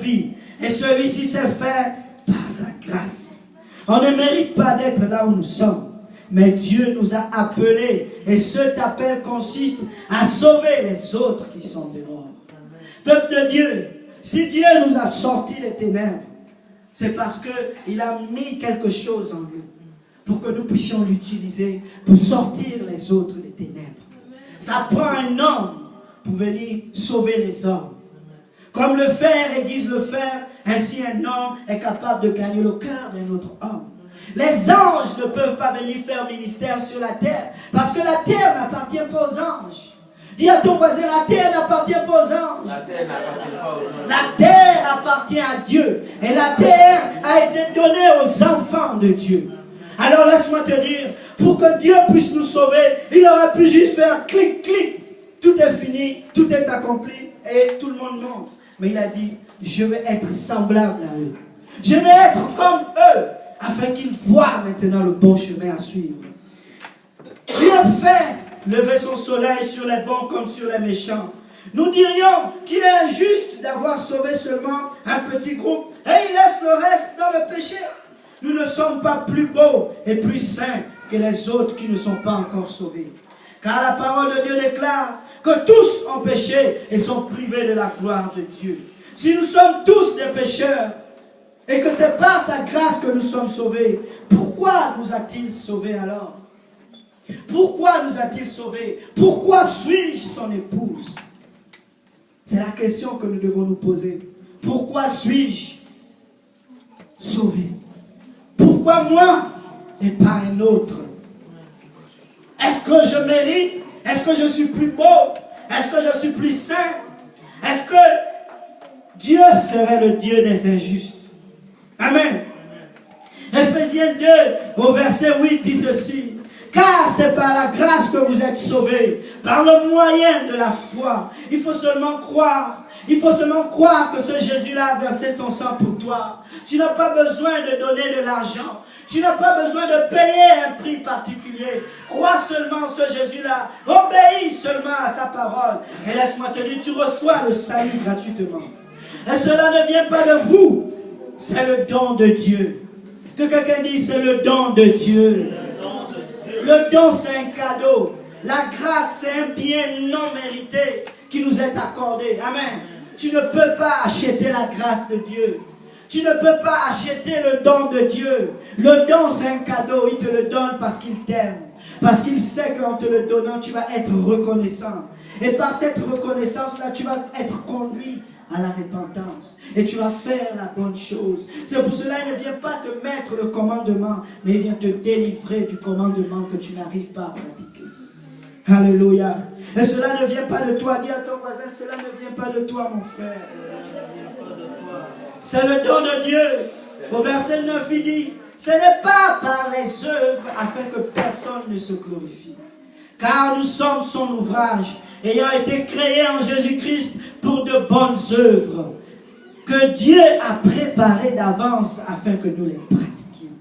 vie. Et celui-ci s'est fait par sa grâce. On ne mérite pas d'être là où nous sommes. Mais Dieu nous a appelés. Et cet appel consiste à sauver les autres qui sont dehors. Peuple de Dieu, si Dieu nous a sortis des ténèbres, c'est parce qu'il a mis quelque chose en nous pour que nous puissions l'utiliser pour sortir les autres des ténèbres. Ça prend un homme pour venir sauver les hommes. Comme le fer aiguise le fer, ainsi un homme est capable de gagner le cœur d'un autre homme. Les anges ne peuvent pas venir faire ministère sur la terre, parce que la terre n'appartient pas aux anges. Dis à ton voisin, la terre n'appartient pas aux anges. La terre n'appartient pas aux anges. La terre appartient à Dieu. Et la terre a été donnée aux enfants de Dieu. Alors laisse-moi te dire, pour que Dieu puisse nous sauver, il aurait pu juste faire clic, clic. Tout est fini, tout est accompli et tout le monde monte. Mais il a dit, je vais être semblable à eux. Je vais être comme eux, afin qu'ils voient maintenant le bon chemin à suivre. Dieu fait lever son soleil sur les bons comme sur les méchants. Nous dirions qu'il est injuste d'avoir sauvé seulement un petit groupe et il laisse le reste dans le péché. Nous ne sommes pas plus beaux et plus saints que les autres qui ne sont pas encore sauvés. Car la parole de Dieu déclare que tous ont péché et sont privés de la gloire de Dieu. Si nous sommes tous des pécheurs et que c'est par sa grâce que nous sommes sauvés, pourquoi nous a-t-il sauvés alors? Pourquoi nous a-t-il sauvés? Pourquoi suis-je son épouse? C'est la question que nous devons nous poser. Pourquoi suis-je sauvé? Pourquoi moi et pas un autre? Est-ce que je mérite? Est-ce que je suis plus beau? Est-ce que je suis plus saint? Est-ce que Dieu serait le Dieu des injustes? Amen. Ephésiens 2 au verset 8 dit ceci. Car c'est par la grâce que vous êtes sauvés, par le moyen de la foi. Il faut seulement croire. Il faut seulement croire que ce Jésus-là a versé ton sang pour toi. Tu n'as pas besoin de donner de l'argent. Tu n'as pas besoin de payer un prix particulier. Crois seulement en ce Jésus-là. Obéis seulement à sa parole. Et laisse-moi te dire, tu reçois le salut gratuitement. Et cela ne vient pas de vous. C'est le don de Dieu. Que quelqu'un dise, c'est le don de Dieu. Le don, c'est un cadeau. La grâce, c'est un bien non mérité qui nous est accordé. Amen. Tu ne peux pas acheter la grâce de Dieu. Tu ne peux pas acheter le don de Dieu. Le don, c'est un cadeau. Il te le donne parce qu'il t'aime. Parce qu'il sait qu'en te le donnant, tu vas être reconnaissant. Et par cette reconnaissance-là, tu vas être conduit à la repentance. Et tu vas faire la bonne chose. C'est pour cela qu'il ne vient pas te mettre le commandement, mais il vient te délivrer du commandement que tu n'arrives pas à pratiquer. Alléluia. Et cela ne vient pas de toi. Dis à ton voisin, cela ne vient pas de toi, mon frère. C'est le don de Dieu. Au verset 9, il dit, ce n'est pas par les œuvres afin que personne ne se glorifie. Car nous sommes son ouvrage, ayant été créés en Jésus-Christ pour de bonnes œuvres, que Dieu a préparées d'avance afin que nous les pratiquions.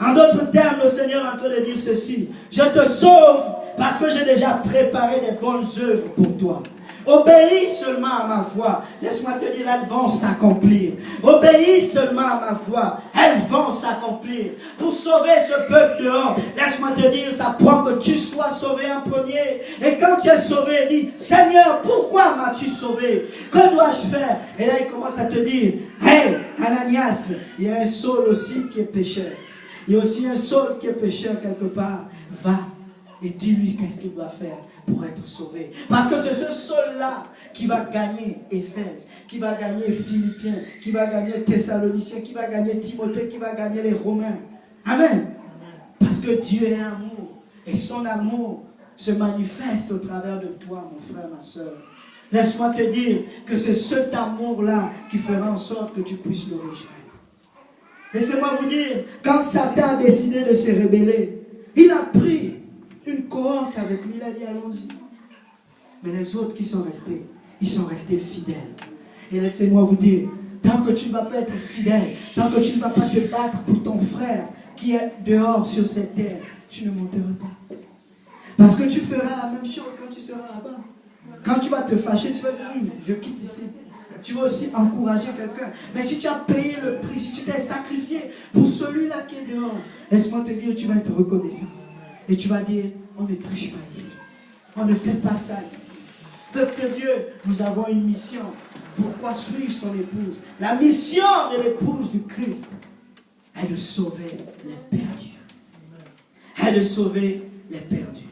En d'autres termes, le Seigneur est en train de dire ceci. Je te sauve parce que j'ai déjà préparé des bonnes œuvres pour toi. Obéis seulement à ma voix. Laisse-moi te dire, elles vont s'accomplir. Obéis seulement à ma voix. Elles vont s'accomplir. Pour sauver ce peuple dehors, laisse-moi te dire, ça prend que tu sois sauvé en premier. Et quand tu es sauvé, dis, Seigneur, pourquoi m'as-tu sauvé? Que dois-je faire? Et là, il commence à te dire, hey, Ananias, il y a un Saul aussi qui est pécheur. Il y a aussi un Saul qui est pécheur quelque part. Va et dis-lui qu'est-ce qu'il doit faire pour être sauvé. Parce que c'est ce Saul-là qui va gagner Éphèse, qui va gagner Philippiens, qui va gagner Thessaloniciens, qui va gagner Timothée, qui va gagner les Romains. Amen. Parce que Dieu est amour. Et son amour se manifeste au travers de toi, mon frère, ma soeur. Laisse-moi te dire que c'est cet amour-là qui fera en sorte que tu puisses le rejoindre. Laissez-moi vous dire, quand Satan a décidé de se rebeller, il a pris une cohorte avec lui, il a dit allons-y. Mais les autres qui sont restés, ils sont restés fidèles. Et laissez-moi vous dire, tant que tu ne vas pas être fidèle, tant que tu ne vas pas te battre pour ton frère qui est dehors sur cette terre, tu ne monteras pas. Parce que tu feras la même chose quand tu seras là-bas. Quand tu vas te fâcher, tu vas dire, je quitte ici. tu veux aussi encourager quelqu'un. Mais si tu as payé le prix, si tu t'es sacrifié pour celui-là qui est dehors, laisse-moi te dire, tu vas être reconnaissant. Et tu vas dire, on ne triche pas ici. On ne fait pas ça ici. Peuple de Dieu, nous avons une mission. Pourquoi suis-je son épouse? La mission de l'épouse du Christ est de sauver les perdus. Est de sauver les perdus.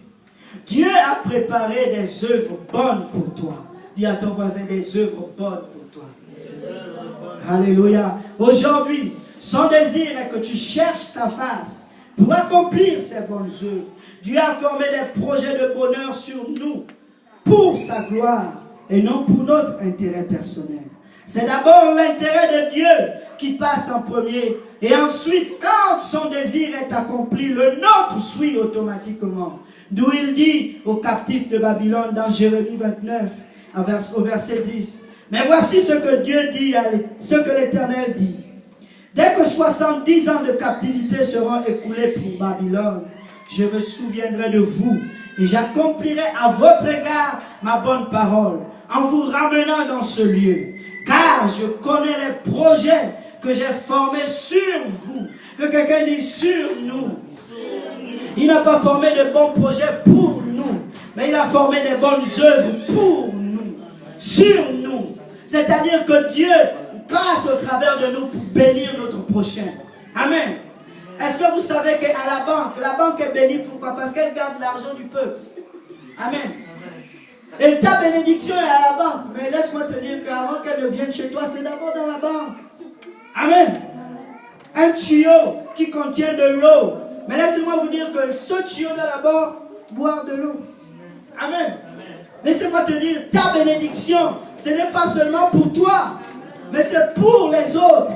Dieu a préparé des œuvres bonnes pour toi. Dis à ton voisin, des œuvres bonnes pour toi. Alléluia. Aujourd'hui, son désir est que tu cherches sa face pour accomplir ses bonnes œuvres. Dieu a formé des projets de bonheur sur nous pour sa gloire et non pour notre intérêt personnel. C'est d'abord l'intérêt de Dieu qui passe en premier. Et ensuite, quand son désir est accompli, le nôtre suit automatiquement. D'où il dit aux captifs de Babylone dans Jérémie 29, au verset 10. Mais voici ce que Dieu dit, ce que l'Éternel dit. Dès que 70 ans de captivité seront écoulés pour Babylone, je me souviendrai de vous et j'accomplirai à votre égard ma bonne parole en vous ramenant dans ce lieu. Car je connais les projets que j'ai formés sur vous. Que quelqu'un dise sur nous. Il n'a pas formé de bons projets pour nous, mais il a formé des bonnes œuvres pour nous, sur nous. C'est-à-dire que Dieu passe au travers de nous pour bénir notre prochain. Amen. Est-ce que vous savez qu'à la banque est bénie pourquoi? Parce qu'elle garde l'argent du peuple. Amen. Et ta bénédiction est à la banque. Mais laisse-moi te dire qu'avant qu'elle ne vienne chez toi, c'est d'abord dans la banque. Amen. Un tuyau qui contient de l'eau. Mais laissez-moi vous dire que ce tuyau doit d'abord boire de l'eau. Amen. Laissez-moi te dire, ta bénédiction, ce n'est pas seulement pour toi, mais c'est pour les autres.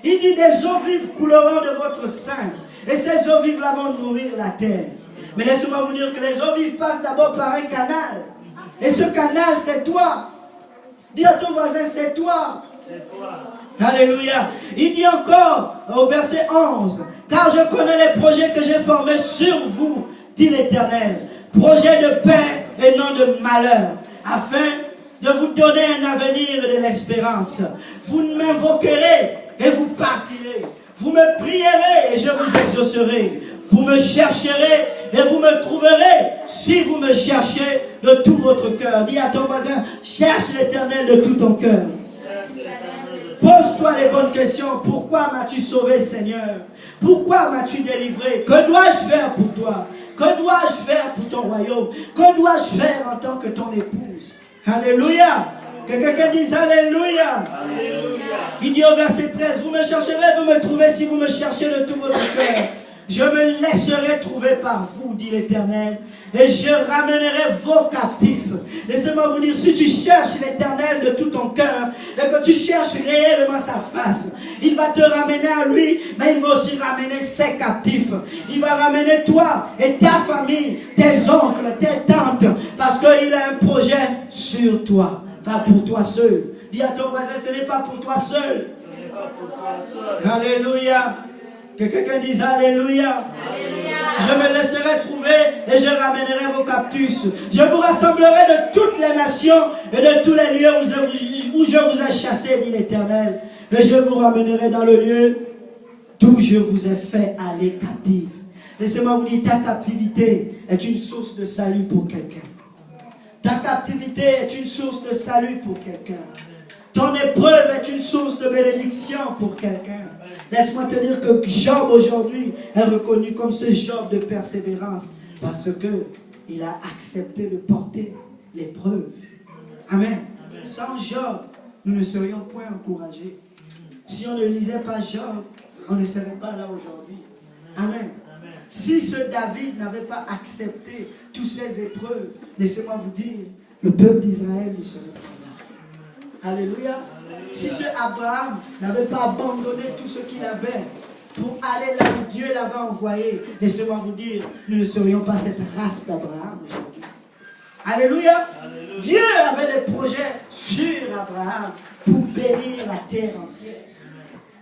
Il dit des eaux vives couleront de votre sein. Et ces eaux vives là vont nourrir la terre. Mais laissez-moi vous dire que les eaux vives passent d'abord par un canal. Et ce canal, c'est toi. Dis à ton voisin, c'est toi. Alléluia. Il dit encore au verset 11. Car je connais les projets que j'ai formés sur vous, dit l'Éternel. Projets de paix et non de malheur. Afin de vous donner un avenir et de l'espérance. Vous m'invoquerez et vous partirez. Vous me prierez et je vous exaucerai. Vous me chercherez et vous me trouverez si vous me cherchez de tout votre cœur. Dis à ton voisin, cherche l'Éternel de tout ton cœur. Pose-toi les bonnes questions. Pourquoi m'as-tu sauvé, Seigneur? Pourquoi m'as-tu délivré? Que dois-je faire pour toi? Que dois-je faire pour ton royaume? Que dois-je faire en tant que ton épouse? Alléluia. Que quelqu'un dise Alléluia. Alléluia. Il dit au verset 13, vous me chercherez, vous me trouverez si vous me cherchez de tout votre cœur. Je me laisserai trouver par vous, dit l'Éternel, et je ramènerai vos captifs. Laissez-moi vous dire, si tu cherches l'Éternel de tout ton cœur, et que tu cherches réellement sa face, il va te ramener à lui, mais il va aussi ramener ses captifs. Il va ramener toi et ta famille, tes oncles, tes tantes, parce qu'il a un projet sur toi, pas pour toi seul. Dis à ton voisin, ce n'est pas pour toi seul. Ce n'est pas pour toi seul. Alléluia. Que quelqu'un dise Alléluia. Alléluia. Je me laisserai trouver et je ramènerai vos captifs. Je vous rassemblerai de toutes les nations et de tous les lieux où je vous ai chassés, dit l'Éternel. Et je vous ramènerai dans le lieu d'où je vous ai fait aller captifs. Laissez-moi vous dire, ta captivité est une source de salut pour quelqu'un. Ta captivité est une source de salut pour quelqu'un. Ton épreuve est une source de bénédiction pour quelqu'un. Laisse-moi te dire que Job aujourd'hui est reconnu comme ce Job de persévérance parce qu'il a accepté de porter l'épreuve. Amen. Sans Job, nous ne serions point encouragés. Si on ne lisait pas Job, on ne serait pas là aujourd'hui. Amen. Si ce David n'avait pas accepté toutes ces épreuves, laissez-moi vous dire, le peuple d'Israël ne serait pas là. Alléluia. Si ce Abraham n'avait pas abandonné tout ce qu'il avait pour aller là où Dieu l'avait envoyé, laissez-moi vous dire, nous ne serions pas cette race d'Abraham aujourd'hui. Alléluia. Dieu avait des projets sur Abraham pour bénir la terre entière.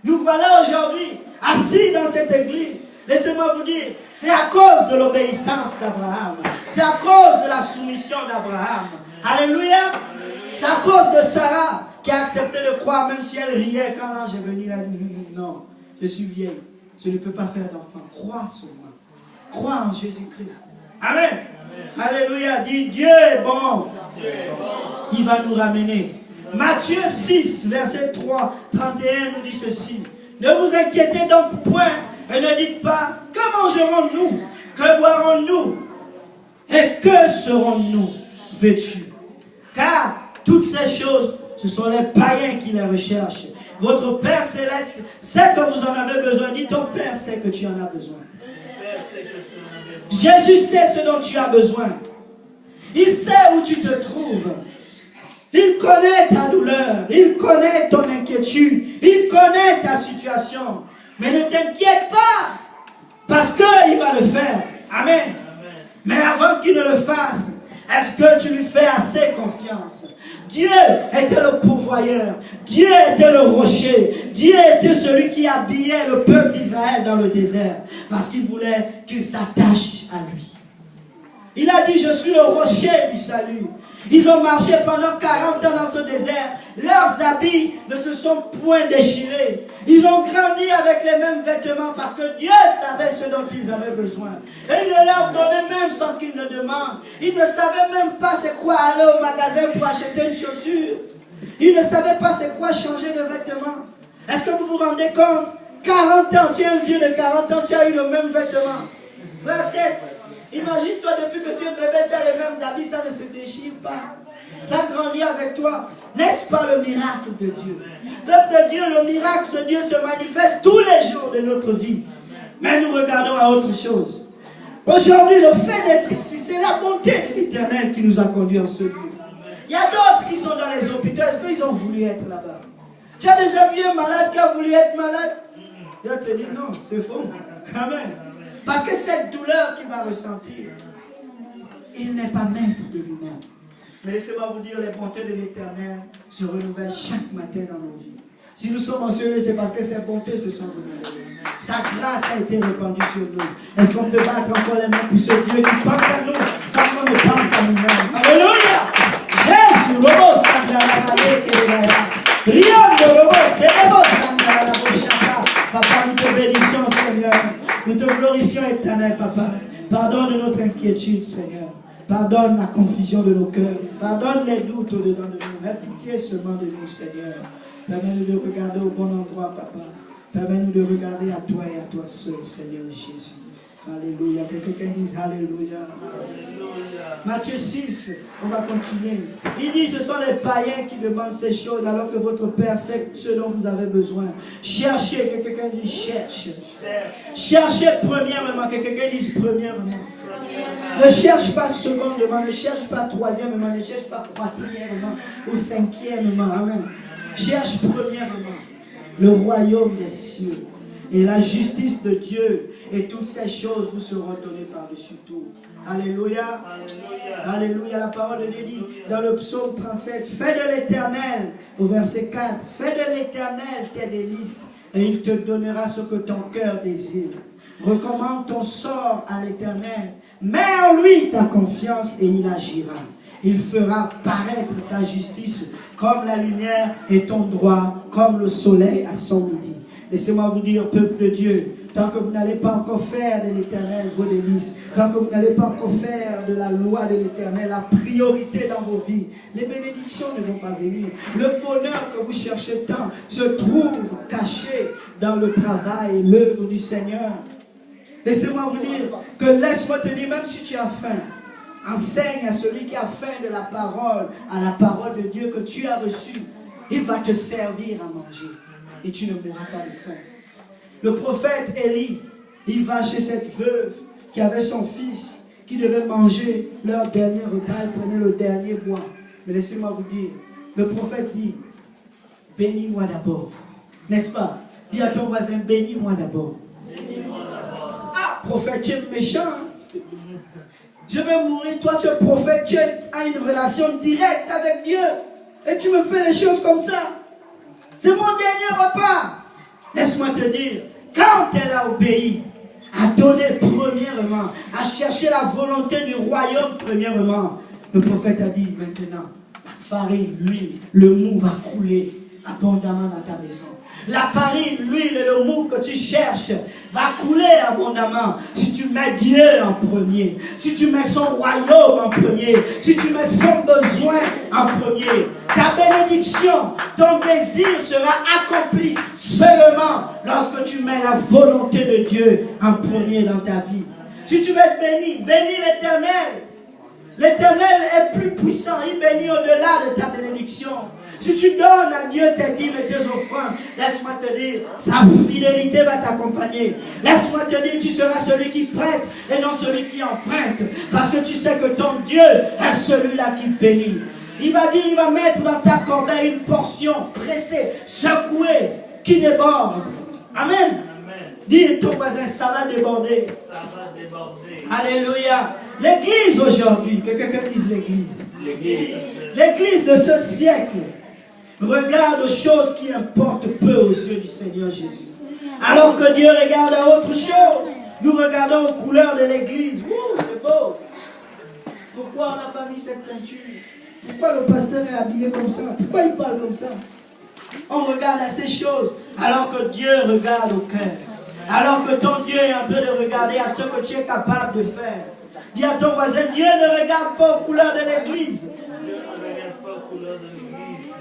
Nous voilà aujourd'hui assis dans cette église. Laissez-moi vous dire, c'est à cause de l'obéissance d'Abraham. C'est à cause de la soumission d'Abraham. Alléluia. C'est à cause de Sarah. qui a accepté de croire, même si elle riait quand l'ange est venu, elle a dit, non, je suis vieille, je ne peux pas faire d'enfant. Crois sur moi. Crois en Jésus-Christ. Amen. Alléluia. Dis, Dieu est bon. Il va nous ramener. Matthieu 6, verset 3, 31 nous dit ceci. Ne vous inquiétez donc point et ne dites pas, que mangerons-nous, que boirons-nous et que serons-nous vêtus? Car toutes ces choses, ce sont les païens qui les recherchent. Votre Père Céleste sait que vous en avez besoin. Dis, ton Père sait que tu en as besoin. Jésus sait ce dont tu as besoin. Il sait où tu te trouves. Il connaît ta douleur. Il connaît ton inquiétude. Il connaît ta situation. Mais ne t'inquiète pas. Parce qu'il va le faire. Amen. Mais avant qu'il ne le fasse, est-ce que tu lui fais assez confiance? Dieu était le pourvoyeur. Dieu était le rocher. Dieu était celui qui habillait le peuple d'Israël dans le désert. Parce qu'il voulait qu'il s'attache à lui. Il a dit, je suis le rocher du salut. Ils ont marché pendant 40 ans dans ce désert. Leurs habits ne se sont point déchirés. Ils ont grandi avec les mêmes vêtements parce que Dieu savait ce dont ils avaient besoin. Et il leur donnait même sans qu'ils ne demandent. Ils ne savaient même pas c'est quoi aller au magasin pour acheter une chaussure. Ils ne savaient pas c'est quoi changer de vêtements. Est-ce que vous vous rendez compte? 40 ans, tu es un vieux de 40 ans, tu as eu le même vêtement. Peut-être. Imagine-toi, depuis que tu es bébé, tu as les mêmes habits, ça ne se déchire pas. Ça grandit avec toi. N'est-ce pas le miracle de Dieu? Peuple de Dieu, le miracle de Dieu se manifeste tous les jours de notre vie. Mais nous regardons à autre chose. Aujourd'hui, le fait d'être ici, c'est la bonté de l'Éternel qui nous a conduits en ce lieu. Il y a d'autres qui sont dans les hôpitaux. Est-ce qu'ils ont voulu être là-bas? Tu as déjà vu un malade qui a voulu être malade? Je te dis non, c'est faux. Amen. Parce que cette douleur qu'il va ressentir, il n'est pas maître de lui-même. Mais laissez-moi vous dire, les bontés de l'Éternel se renouvellent chaque matin dans nos vies. Si nous sommes en ce lieu, c'est parce que ses bontés se sont renouvelées. Sa grâce a été répandue sur nous. Est-ce qu'on peut battre encore les mains pour ce Dieu qui pense à nous, sans qu'on ne pense à nous-mêmes? Alléluia! Jésus, Robo Sandala, Rion de Robo, c'est Robo Sandala, Papa, nous te bénissons, Seigneur. Nous te glorifions, éternel, Papa. Pardonne notre inquiétude, Seigneur. Pardonne la confusion de nos cœurs. Pardonne les doutes au-dedans de nous. Aie pitié seulement de nous, Seigneur. Permets-nous de regarder au bon endroit, Papa. Permets-nous de regarder à toi et à toi seul, Seigneur Jésus. Alléluia. Que quelqu'un dise Alléluia. Matthieu 6, on va continuer. Il dit, ce sont les païens qui demandent ces choses alors que votre Père sait ce dont vous avez besoin. Cherchez, que quelqu'un dise cherche. Cherchez premièrement, que quelqu'un dise premièrement. Ne cherche pas secondement, ne cherche pas troisièmement, ne cherche pas quatrièmement ou cinquièmement. Amen. Cherche premièrement le royaume des cieux et la justice de Dieu, et toutes ces choses vous seront données par-dessus tout. Alléluia. Alléluia. Alléluia. La parole de Dieu dit dans le psaume 37, fais de l'Éternel, au verset 4, fais de l'Éternel tes délices, et il te donnera ce que ton cœur désire. Recommande ton sort à l'Éternel, mets en lui ta confiance et il agira. Il fera paraître ta justice comme la lumière et ton droit comme le soleil à son midi. Laissez-moi vous dire, peuple de Dieu, tant que vous n'allez pas encore faire de l'Éternel vos délices, tant que vous n'allez pas encore faire de la loi de l'Éternel la priorité dans vos vies, les bénédictions ne vont pas venir. Le bonheur que vous cherchez tant se trouve caché dans le travail et l'œuvre du Seigneur. Laissez-moi vous dire que laisse-moi te dire, même si tu as faim, enseigne à celui qui a faim de la parole, à la parole de Dieu que tu as reçue. Il va te servir à manger et tu ne mourras pas de faim. Le prophète Élie, il va chez cette veuve qui avait son fils, qui devait manger leur dernier repas, elle prenait le dernier bois. Mais laissez-moi vous dire, le prophète dit, bénis-moi d'abord. N'est-ce pas? Dis à ton voisin, bénis-moi d'abord. Ah, prophète, tu es méchant. Hein? Je vais mourir, toi tu es prophète, tu as une relation directe avec Dieu. Et tu me fais les choses comme ça. C'est mon dernier repas. Laisse-moi te dire, quand elle a obéi, à donner premièrement, à chercher la volonté du royaume premièrement, le prophète a dit, maintenant, la farine, l'huile, le mou va couler abondamment dans ta maison. La farine, l'huile et le mou que tu cherches va couler abondamment si tu mets Dieu en premier, si tu mets son royaume en premier, si tu mets son besoin en premier. Ta bénédiction, ton désir sera accompli seulement lorsque tu mets la volonté de Dieu en premier dans ta vie. Si tu veux être béni, bénis l'Éternel. L'Éternel est plus puissant, il bénit au-delà de ta bénédiction. Si tu donnes à Dieu tes dîmes et tes offrandes, laisse-moi te dire, sa fidélité va t'accompagner. Laisse-moi te dire, tu seras celui qui prête et non celui qui emprunte. Parce que tu sais que ton Dieu est celui-là qui bénit. Il va dire, il va mettre dans ta corbeille une portion pressée, secouée, qui déborde. Amen. Dis à ton voisin, ça va déborder. Ça va déborder. Alléluia. L'église aujourd'hui, que quelqu'un dise l'église. L'église de ce siècle regarde aux choses qui importent peu aux yeux du Seigneur Jésus. Alors que Dieu regarde à autre chose, nous regardons aux couleurs de l'église. C'est beau. Pourquoi on n'a pas mis cette peinture? Pourquoi le pasteur est habillé comme ça? Pourquoi il parle comme ça? On regarde à ces choses alors que Dieu regarde au cœur. Alors que ton Dieu est en train de regarder à ce que tu es capable de faire. Dis à ton voisin, Dieu ne regarde pas aux couleurs de l'église.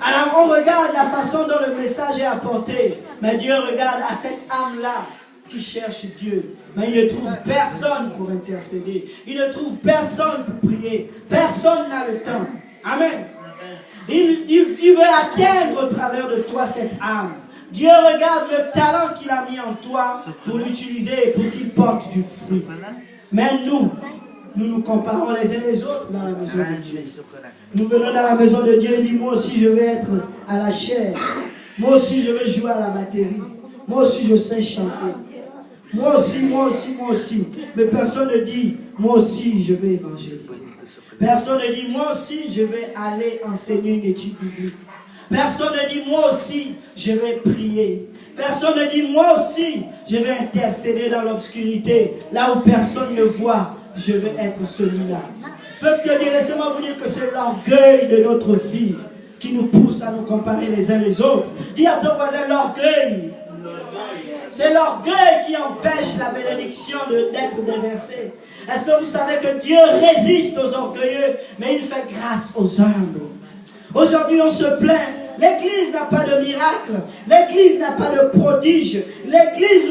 Alors on regarde la façon dont le message est apporté. Mais Dieu regarde à cette âme-là qui cherche Dieu. Mais il ne trouve personne pour intercéder. Il ne trouve personne pour prier. Personne n'a le temps. Amen. Il veut atteindre au travers de toi cette âme. Dieu regarde le talent qu'il a mis en toi pour l'utiliser et pour qu'il porte du fruit. Mais nous nous comparons les uns les autres dans la maison de Dieu. Nous venons dans la maison de Dieu et disons, moi aussi je vais être à la chair. Moi aussi je vais jouer à la batterie. Moi aussi je sais chanter. Moi aussi. Mais personne ne dit, moi aussi je vais évangéliser. Personne ne dit, moi aussi je vais aller enseigner une étude biblique. Personne ne dit, moi aussi, je vais prier. Personne ne dit, moi aussi, je vais intercéder dans l'obscurité. Là où personne ne voit, je vais être celui-là. Peuple de Dieu, laissez-moi vous dire que c'est l'orgueil de notre vie qui nous pousse à nous comparer les uns les autres. Dis à ton voisin, l'orgueil. C'est l'orgueil qui empêche la bénédiction d'être déversée. Est-ce que vous savez que Dieu résiste aux orgueilleux, mais il fait grâce aux humbles? Aujourd'hui, on se plaint. L'église n'a pas de miracle. L'église n'a pas de prodige. L'église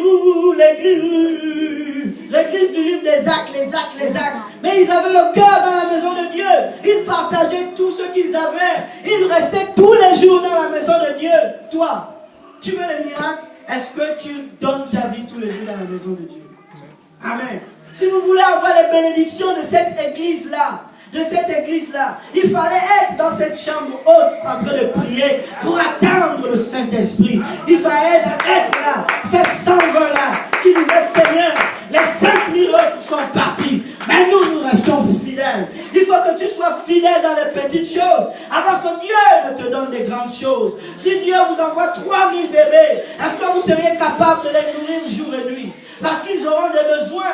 du livre des actes, les actes. Mais ils avaient le cœur dans la maison de Dieu. Ils partageaient tout ce qu'ils avaient. Ils restaient tous les jours dans la maison de Dieu. Toi, tu veux les miracles? Est-ce que tu donnes ta vie tous les jours dans la maison de Dieu? Amen. Si vous voulez avoir les bénédictions de cette église-là, il fallait être dans cette chambre haute en train de prier pour attendre le Saint-Esprit. Il fallait être là, ces 120-là qui disaient, Seigneur, les 5000 autres sont partis, mais nous restons fidèles. Il faut que tu sois fidèle dans les petites choses avant que Dieu ne te donne des grandes choses. Si Dieu vous envoie 3000 bébés, est-ce que vous seriez capable de les nourrir jour et nuit? Parce qu'ils auront des besoins.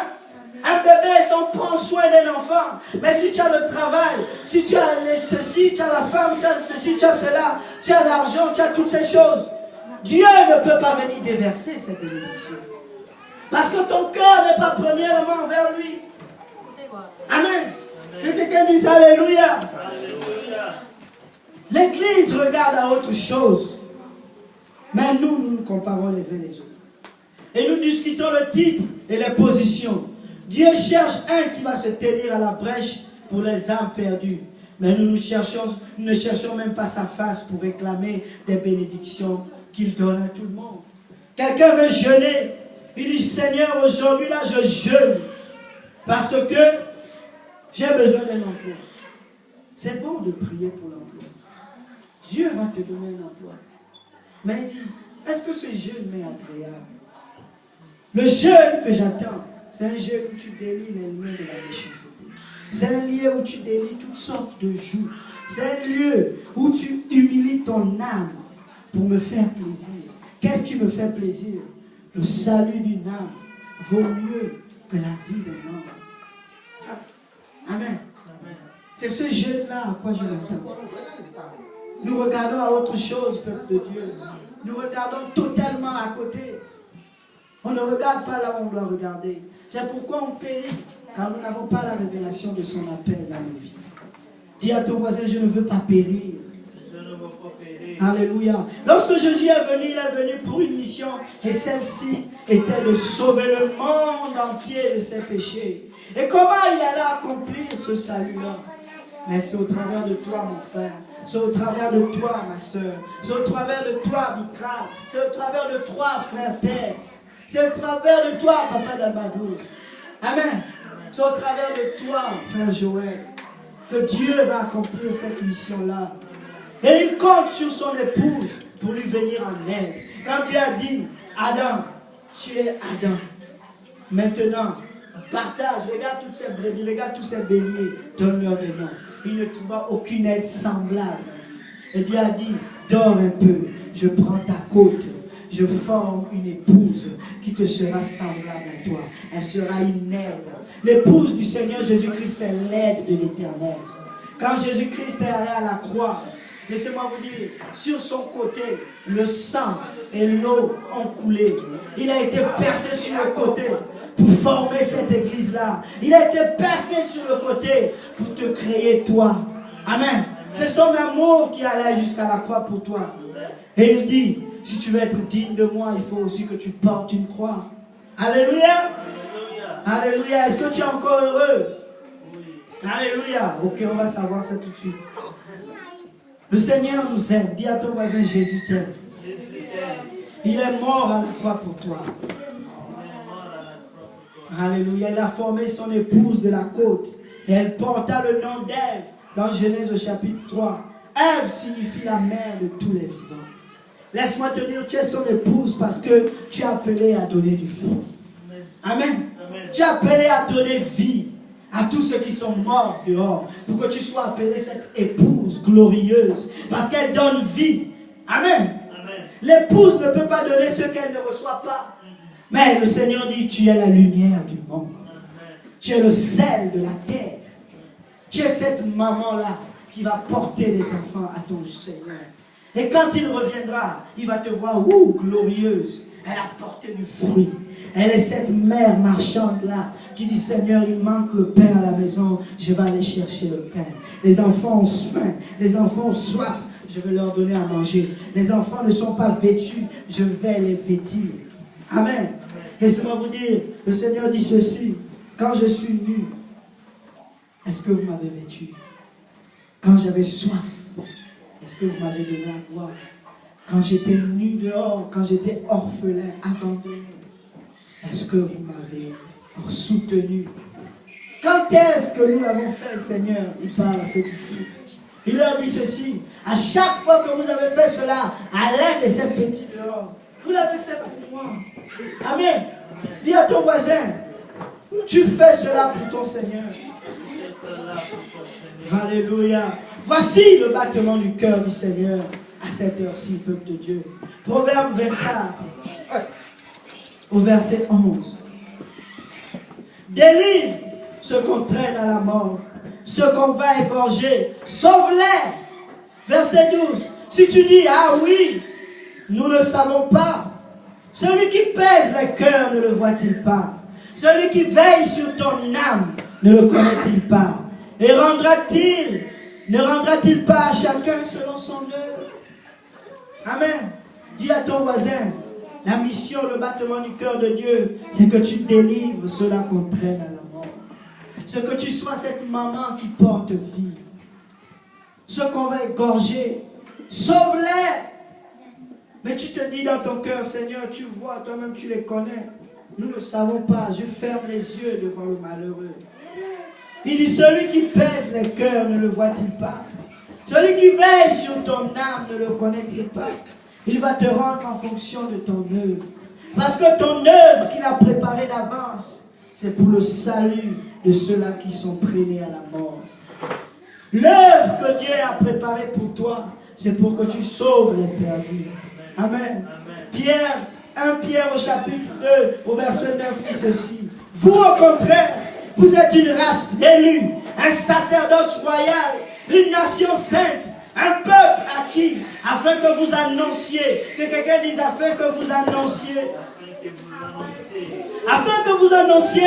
Un bébé, on prend soin d'un enfant. Mais si tu as le travail, si tu as ceci, tu as la femme, tu as ceci, tu as cela, tu as l'argent, tu as toutes ces choses, Dieu ne peut pas venir déverser cette bénédiction. Parce que ton cœur n'est pas premièrement envers lui. Amen. Que quelqu'un dise Alléluia. L'église regarde à autre chose. Mais nous nous comparons les uns les autres. Et nous discutons le titre et les positions. Dieu cherche un qui va se tenir à la brèche pour les âmes perdues. Mais nous ne cherchons même pas sa face pour réclamer des bénédictions qu'il donne à tout le monde. Quelqu'un veut jeûner. Il dit, Seigneur, aujourd'hui là, je jeûne. Parce que j'ai besoin d'un emploi. C'est bon de prier pour l'emploi. Dieu va te donner un emploi. Mais il dit, est-ce que ce jeûne m'est agréable? Le jeûne que j'attends, c'est un jeûne où tu délies les liens de la méchanceté. C'est un lieu où tu délies toutes sortes de joues. C'est un lieu où tu humilies ton âme pour me faire plaisir. Qu'est-ce qui me fait plaisir? Le salut d'une âme vaut mieux que la vie d'un homme. Amen. C'est ce jeune-là à quoi je m'attends. Nous regardons à autre chose, peuple de Dieu. Nous regardons totalement à côté. On ne regarde pas là où on doit regarder. C'est pourquoi on périt, car nous n'avons pas la révélation de son appel dans nos vies. Dis à ton voisin, je ne veux pas périr. Alléluia. Lorsque Jésus est venu, il est venu pour une mission. Et celle-ci était de sauver le monde entier de ses péchés. Et comment il allait accomplir ce salut-là? Mais c'est au travers de toi, mon frère. C'est au travers de toi, ma soeur. C'est au travers de toi, Bikra. C'est au travers de toi, frère Terre. C'est au travers de toi, papa d'Albadou. Amen. C'est au travers de toi, frère Joël, que Dieu va accomplir cette mission-là. Et il compte sur son épouse pour lui venir en aide. Quand Dieu a dit, Adam, tu es Adam. Maintenant, partage, regarde toutes ces brebis, regarde tous ces béliers, donne-leur des noms. Il ne trouva aucune aide semblable. Et Dieu a dit, dors un peu, je prends ta côte, je forme une épouse qui te sera semblable à toi. Elle sera une aide. L'épouse du Seigneur Jésus-Christ, c'est l'aide de l'Éternel. Quand Jésus-Christ est allé à la croix, laissez-moi vous dire, sur son côté, le sang et l'eau ont coulé. Il a été percé sur le côté pour former cette église-là. Il a été percé sur le côté pour te créer toi. Amen. C'est son amour qui allait jusqu'à la croix pour toi. Et il dit, si tu veux être digne de moi, il faut aussi que tu portes une croix. Alléluia. Alléluia. Est-ce que tu es encore heureux? Alléluia. Ok, on va savoir ça tout de suite. Le Seigneur nous aime. Dis à ton voisin, Jésus t'aime. Il est mort à la croix pour toi. Alléluia. Il a formé son épouse de la côte. Et elle porta le nom d'Ève dans Genèse au chapitre 3. Ève signifie la mère de tous les vivants. Laisse-moi te dire, tu es son épouse parce que tu es appelé à donner du fruit. Amen. Tu es appelé à donner vie à tous ceux qui sont morts dehors, pour que tu sois appelé cette épouse glorieuse, parce qu'elle donne vie. Amen. L'épouse ne peut pas donner ce qu'elle ne reçoit pas. Mais le Seigneur dit, tu es la lumière du monde. Tu es le sel de la terre. Tu es cette maman-là qui va porter les enfants à ton Seigneur. Et quand il reviendra, il va te voir, glorieuse. Elle a porté du fruit. Elle est cette mère marchande-là qui dit, Seigneur, il manque le pain à la maison, je vais aller chercher le pain. Les enfants ont faim, les enfants ont soif, je vais leur donner à manger. Les enfants ne sont pas vêtus, je vais les vêtir. Amen. Laissez-moi vous dire, le Seigneur dit ceci, quand je suis nu, est-ce que vous m'avez vêtu? Quand j'avais soif, est-ce que vous m'avez donné à boire? Quand j'étais nu dehors, quand j'étais orphelin, abandonné, est-ce que vous m'avez soutenu? Quand est-ce que nous l'avons fait, Seigneur? Il parle à ses disciples. Il leur dit ceci, à chaque fois que vous avez fait cela, à l'un de ces petits dehors, vous l'avez fait pour moi. Amen. Dis à ton voisin, tu fais cela pour ton Seigneur. Alléluia. Voici le battement du cœur du Seigneur à cette heure-ci, peuple de Dieu. Proverbe 24, au verset 11. Délivre ceux qu'on traîne à la mort, ceux qu'on va égorger, sauve-les. Verset 12. Si tu dis, ah oui, nous ne savons pas, celui qui pèse les cœurs ne le voit-il pas? Celui qui veille sur ton âme ne le connaît-il pas? Et ne rendra-t-il pas à chacun selon son œuvre? Amen. Dis à ton voisin, la mission, le battement du cœur de Dieu, c'est que tu délivres ceux-là qu'on traîne à la mort. C'est que tu sois cette maman qui porte vie. Ceux qu'on va égorger, sauve-les. Mais tu te dis dans ton cœur, Seigneur, tu vois, toi-même tu les connais. Nous ne savons pas, je ferme les yeux devant le malheureux. Il dit, celui qui pèse les cœurs ne le voit-il pas? Celui qui veille sur ton âme ne le connaît-il pas? Il va te rendre en fonction de ton œuvre. Parce que ton œuvre qu'il a préparée d'avance, c'est pour le salut de ceux-là qui sont traînés à la mort. L'œuvre que Dieu a préparée pour toi, c'est pour que tu sauves les perdus. Amen. Pierre, 1 Pierre au chapitre 2, au verset 9, dit ceci. Vous, au contraire, vous êtes une race élue, un sacerdoce royal, une nation sainte, un peuple acquis, afin que vous annonciez, que quelqu'un dise afin que vous annonciez, afin que vous annonciez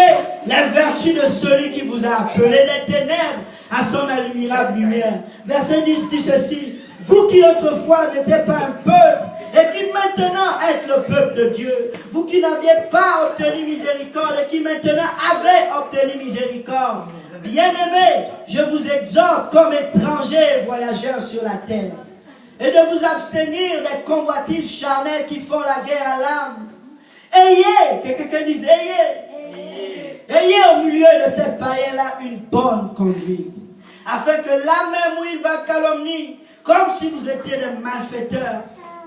les vertus de celui qui vous a appelé des ténèbres à son admirable lumière. Verset 10 dit ceci: vous qui autrefois n'étiez pas un peuple, et qui maintenant êtes le peuple de Dieu, vous qui n'aviez pas obtenu miséricorde, et qui maintenant avez obtenu miséricorde, bien-aimés, je vous exhorte comme étrangers voyageurs sur la terre, et de vous abstenir des convoitises charnelles qui font la guerre à l'âme. Ayez, que quelqu'un dise ayez au milieu de ces païens-là une bonne conduite, afin que là même où il va calomnier, comme si vous étiez des malfaiteurs,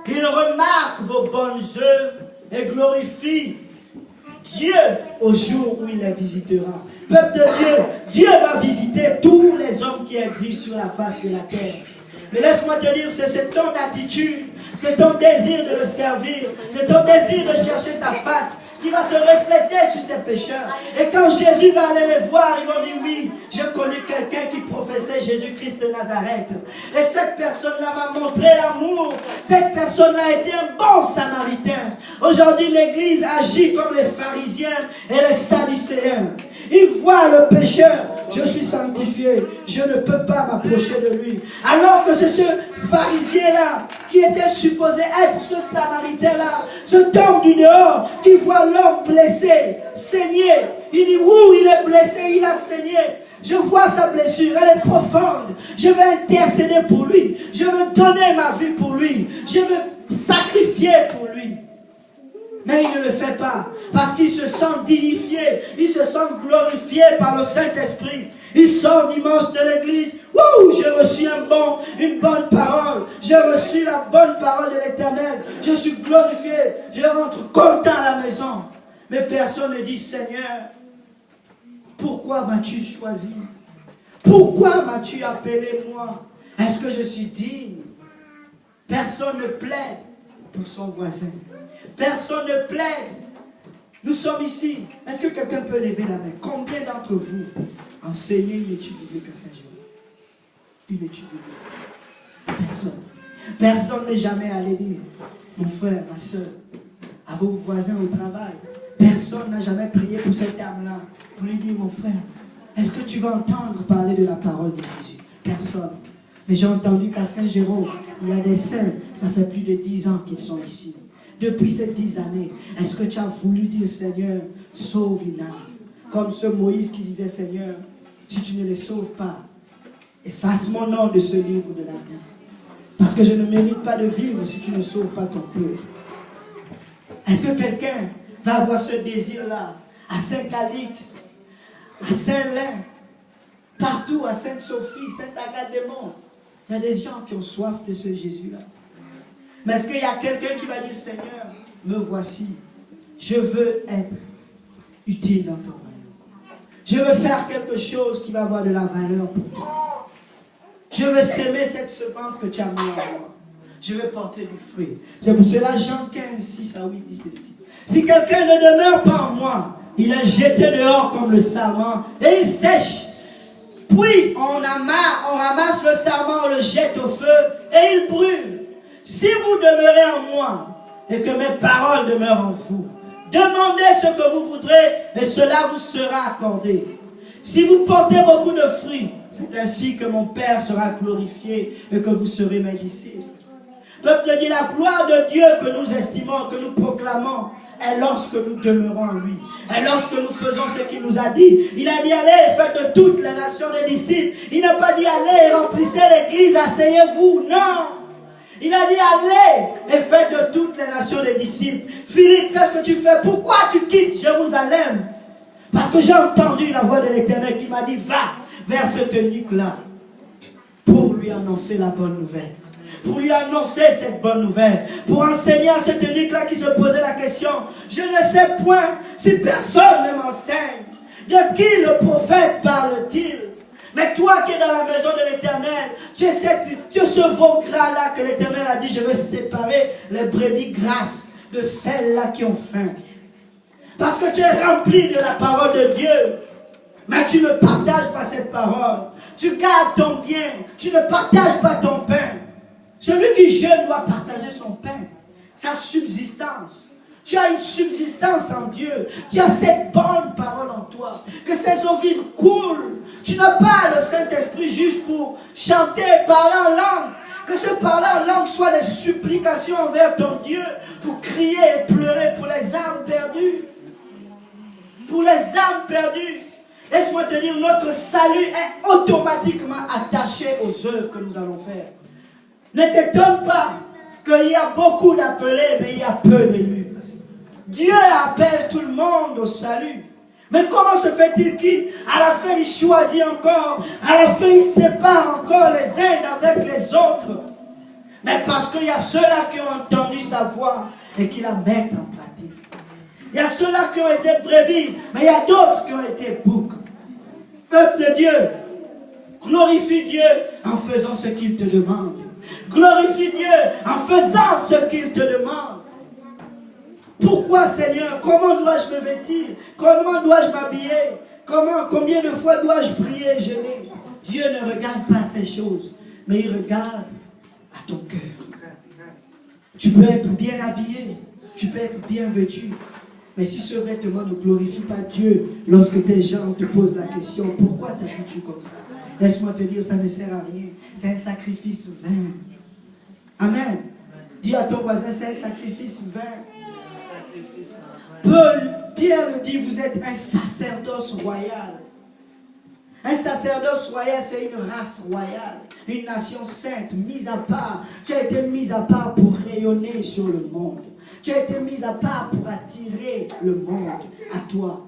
il remarque vos bonnes œuvres et glorifie Dieu au jour où il les visitera. Peuple de Dieu, Dieu va visiter tous les hommes qui existent sur la face de la terre. Mais laisse-moi te dire, c'est ton attitude, c'est ton désir de le servir, c'est ton désir de chercher sa face qui va se refléter sur ces pécheurs. Et quand Jésus va aller les voir, ils vont dire oui, je connais quelqu'un qui professait Jésus-Christ de Nazareth. Et cette personne-là m'a montré l'amour. Cette personne-là a été un bon samaritain. Aujourd'hui, l'Église agit comme les pharisiens et les sadducéens. Il voit le pécheur, je suis sanctifié, je ne peux pas m'approcher de lui. Alors que c'est ce pharisien-là qui était supposé être ce samaritain-là, cet homme du dehors qui voit l'homme blessé, saigné. Il dit, ouh, il est blessé, il a saigné. Je vois sa blessure, elle est profonde. Je vais intercéder pour lui. Je veux donner ma vie pour lui. Je veux sacrifier pour lui. Mais il ne le fait pas, parce qu'il se sent dignifié, il se sent glorifié par le Saint-Esprit. Il sort dimanche de l'église, wouh, j'ai reçu une bonne parole, j'ai reçu la bonne parole de l'Éternel, je suis glorifié, je rentre content à la maison. Mais personne ne dit, Seigneur, pourquoi m'as-tu choisi? Pourquoi m'as-tu appelé moi? Est-ce que je suis digne? Personne ne plaide pour son voisin. Personne ne plaide. Nous sommes ici. Est-ce que quelqu'un peut lever la main? Combien d'entre vous enseignent une étude biblique à Saint-Jérôme? Une étude biblique. Personne. Personne n'est jamais allé dire, mon frère, ma soeur, à vos voisins au travail. Personne n'a jamais prié pour cette âme-là. Pour lui dire, mon frère, est-ce que tu vas entendre parler de la parole de Jésus? Personne. Mais j'ai entendu qu'à Saint-Jérôme, il y a des saints, ça fait plus de 10 ans qu'ils sont ici. Depuis ces 10 années, est-ce que tu as voulu dire, Seigneur, sauve une âme? Comme ce Moïse qui disait, Seigneur, si tu ne les sauves pas, efface mon nom de ce livre de la vie. Parce que je ne mérite pas de vivre si tu ne sauves pas ton peuple. Est-ce que quelqu'un va avoir ce désir-là à Saint-Calix, à Saint-Lin, partout, à Sainte-Sophie, Saint-Agathe-des-Monts? Il y a des gens qui ont soif de ce Jésus-là. Mais est-ce qu'il y a quelqu'un qui va dire, Seigneur, me voici, je veux être utile dans ton royaume. Je veux faire quelque chose qui va avoir de la valeur pour toi. Je veux s'aimer cette semence que tu as mis en moi. Je veux porter du fruit. C'est pour cela Jean 15, 6 à 8 dit ceci. Si quelqu'un ne demeure pas en moi, il est jeté dehors comme le sarment et il sèche. Puis on ramasse le sarment, on le jette au feu et il brûle. Si vous demeurez en moi et que mes paroles demeurent en vous, demandez ce que vous voudrez et cela vous sera accordé. Si vous portez beaucoup de fruits, c'est ainsi que mon Père sera glorifié et que vous serez mes disciples. Peuple dit, la gloire de Dieu que nous estimons, que nous proclamons, est lorsque nous demeurons en lui. Et lorsque nous faisons ce qu'il nous a dit. Il a dit, allez, faites de toutes les nations des disciples. Il n'a pas dit, allez, remplissez l'église, asseyez-vous. Non. Il a dit, allez et faites de toutes les nations des disciples. Philippe, qu'est-ce que tu fais? Pourquoi tu quittes Jérusalem? Parce que j'ai entendu la voix de l'Éternel qui m'a dit, va vers cet eunuque-là pour lui annoncer la bonne nouvelle. Pour lui annoncer cette bonne nouvelle. Pour enseigner à cet eunuque-là qui se posait la question, je ne sais point si personne ne m'enseigne. De qui le prophète parle-t-il? Mais toi qui es dans la maison de l'Éternel, tu as ce veau gras-là que l'Éternel a dit, je vais séparer les brebis grasses de celles-là qui ont faim. Parce que tu es rempli de la parole de Dieu. mais tu ne partages pas cette parole. Tu gardes ton bien, tu ne partages pas ton pain. Celui qui jeûne doit partager son pain, sa subsistance. Tu as une subsistance en Dieu. Tu as cette bonne parole en toi. Que ces eaux vives coulent. Tu n'as pas le Saint-Esprit juste pour chanter, parler en langue. Que ce parler en langue soit des supplications envers ton Dieu pour crier et pleurer pour les âmes perdues. Pour les âmes perdues. Laisse-moi te dire, notre salut est automatiquement attaché aux œuvres que nous allons faire. Ne t'étonne pas qu'il y a beaucoup d'appelés, mais il y a peu d'élus. Dieu appelle tout le monde au salut. Mais comment se fait-il qu'à la fin il choisit encore, à la fin il sépare encore les uns avec les autres? Mais parce qu'il y a ceux-là qui ont entendu sa voix et qui la mettent en pratique. Il y a ceux-là qui ont été brebis, mais il y a d'autres qui ont été boucs. Peuple de Dieu, glorifie Dieu en faisant ce qu'il te demande. Glorifie Dieu en faisant ce qu'il te demande. Pourquoi, Seigneur? Comment dois-je me vêtir? Comment dois-je m'habiller? Combien de fois dois-je prier et jeûner? Dieu ne regarde pas ces choses, mais il regarde à ton cœur. Tu peux être bien habillé, tu peux être bien vêtu, mais si ce vêtement ne glorifie pas Dieu, lorsque tes gens te posent la question, pourquoi t'habilles-tu comme ça? Laisse-moi te dire, ça ne sert à rien. C'est un sacrifice vain. Amen. Dis à ton voisin, c'est un sacrifice vain. Pierre le dit, vous êtes un sacerdoce royal. Un sacerdoce royal, c'est une race royale, une nation sainte, mise à part. Tu as été mise à part pour rayonner sur le monde. Tu as été mise à part pour attirer le monde à toi.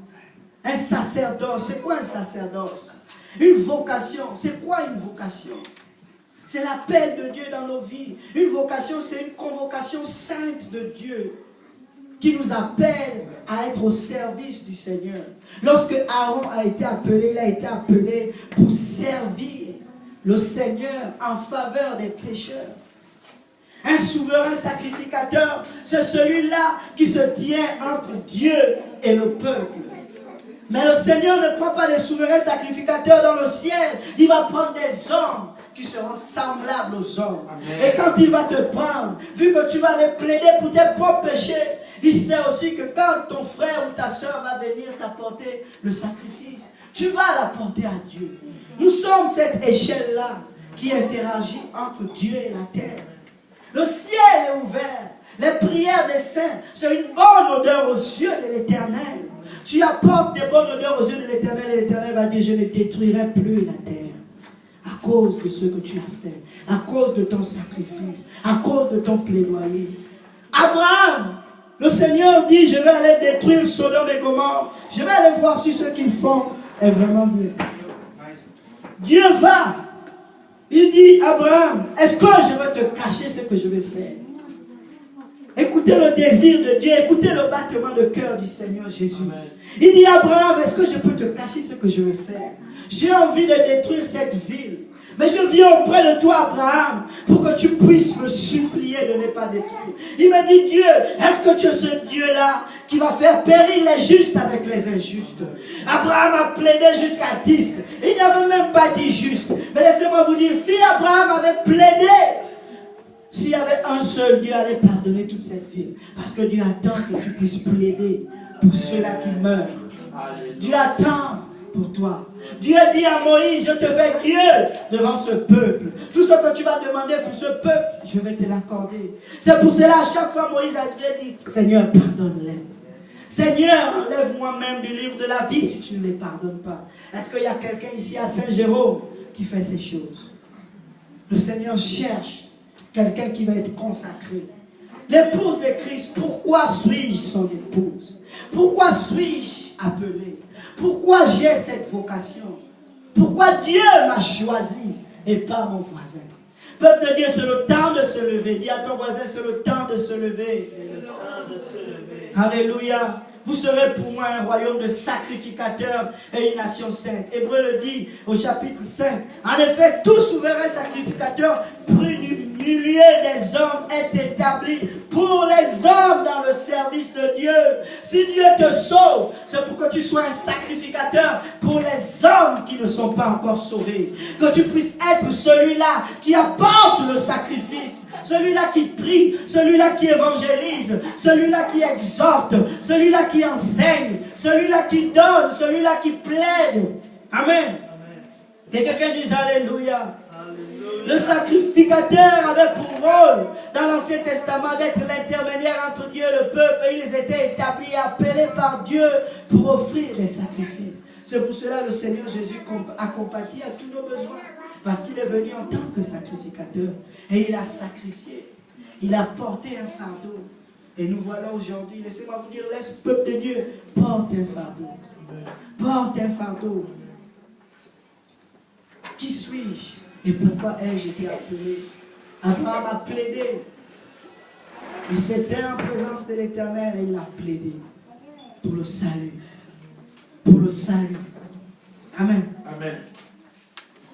Un sacerdoce, c'est quoi un sacerdoce? Une vocation, c'est quoi une vocation? C'est l'appel de Dieu dans nos vies. Une vocation, c'est une convocation sainte de Dieu qui nous appelle à être au service du Seigneur. Lorsque Aaron a été appelé, il a été appelé pour servir le Seigneur en faveur des pécheurs. Un souverain sacrificateur, c'est celui-là qui se tient entre Dieu et le peuple. Mais le Seigneur ne prend pas les souverains sacrificateurs dans le ciel. Il va prendre des hommes qui seront semblables aux hommes. Amen. Et quand il va te prendre, vu que tu vas les plaider pour tes propres péchés, il sait aussi que quand ton frère ou ta soeur va venir t'apporter le sacrifice, tu vas l'apporter à Dieu. Nous sommes cette échelle-là qui interagit entre Dieu et la terre. Le ciel est ouvert. Les prières des saints, c'est une bonne odeur aux yeux de l'Éternel. Tu apportes des bonnes odeurs aux yeux de l'Éternel et l'Éternel va dire, je ne détruirai plus la terre. À cause de ce que tu as fait, à cause de ton sacrifice, à cause de ton plaidoyer. Abraham, le Seigneur dit, je vais aller détruire Sodome et Gomorrhe. Je vais aller voir si ce qu'ils font est vraiment bien. Dieu va. Il dit, Abraham, est-ce que je vais te cacher ce que je vais faire? Écoutez le désir de Dieu, écoutez le battement de cœur du Seigneur Jésus. Amen. Il dit, Abraham, est-ce que je peux te cacher ce que je vais faire? J'ai envie de détruire cette ville. Mais je viens auprès de toi, Abraham, pour que tu puisses me supplier de ne pas détruire. Il m'a dit, Dieu, est-ce que tu es ce Dieu-là qui va faire périr les justes avec les injustes? Abraham a plaidé jusqu'à 10. Il n'avait même pas dit juste. Mais laissez-moi vous dire, si Abraham avait plaidé, s'il y avait un seul, Dieu allait pardonner toute cette ville. Parce que Dieu attend que tu puisses plaider pour ceux-là qui meurent. Dieu attend pour toi. Dieu dit à Moïse, je te fais Dieu devant ce peuple. Tout ce que tu vas demander pour ce peuple, je vais te l'accorder. C'est pour cela, à chaque fois, Moïse a dit, Seigneur, pardonne-les. Seigneur, enlève-moi même du livre de la vie si tu ne les pardonnes pas. Est-ce qu'il y a quelqu'un ici à Saint-Jérôme qui fait ces choses? Le Seigneur cherche quelqu'un qui va être consacré. L'épouse de Christ, pourquoi suis-je son épouse? Pourquoi suis-je appelé? Pourquoi j'ai cette vocation? Pourquoi Dieu m'a choisi et pas mon voisin? Peuple de Dieu, c'est le temps de se lever. Dis à ton voisin, c'est le temps de se lever. Alléluia. Vous serez pour moi un royaume de sacrificateurs et une nation sainte. Hébreu le dit au chapitre 5. En effet, tout souverain sacrificateur pris du milieu des hommes est établi pour les hommes dans le le service de Dieu. Si Dieu te sauve, c'est pour que tu sois un sacrificateur pour les hommes qui ne sont pas encore sauvés. Que tu puisses être celui-là qui apporte le sacrifice, celui-là qui prie, celui-là qui évangélise, celui-là qui exhorte, celui-là qui enseigne, celui-là qui donne, celui-là qui plaide. Amen. Que quelqu'un dise Alléluia. Le sacrificateur avait pour rôle dans l'Ancien Testament d'être l'intermédiaire entre Dieu et le peuple, et ils étaient établis et appelés par Dieu pour offrir des sacrifices. C'est pour cela que le Seigneur Jésus a compati à tous nos besoins, parce qu'il est venu en tant que sacrificateur et il a sacrifié, il a porté un fardeau. Et nous voilà aujourd'hui, laissez-moi vous dire, laisse le peuple de Dieu, porte un fardeau. Porte un fardeau. Qui suis-je et pourquoi ai-je été appelé? Abraham a plaidé. Il s'était en présence de l'Éternel et il a plaidé pour le salut. Pour le salut. Amen. Amen.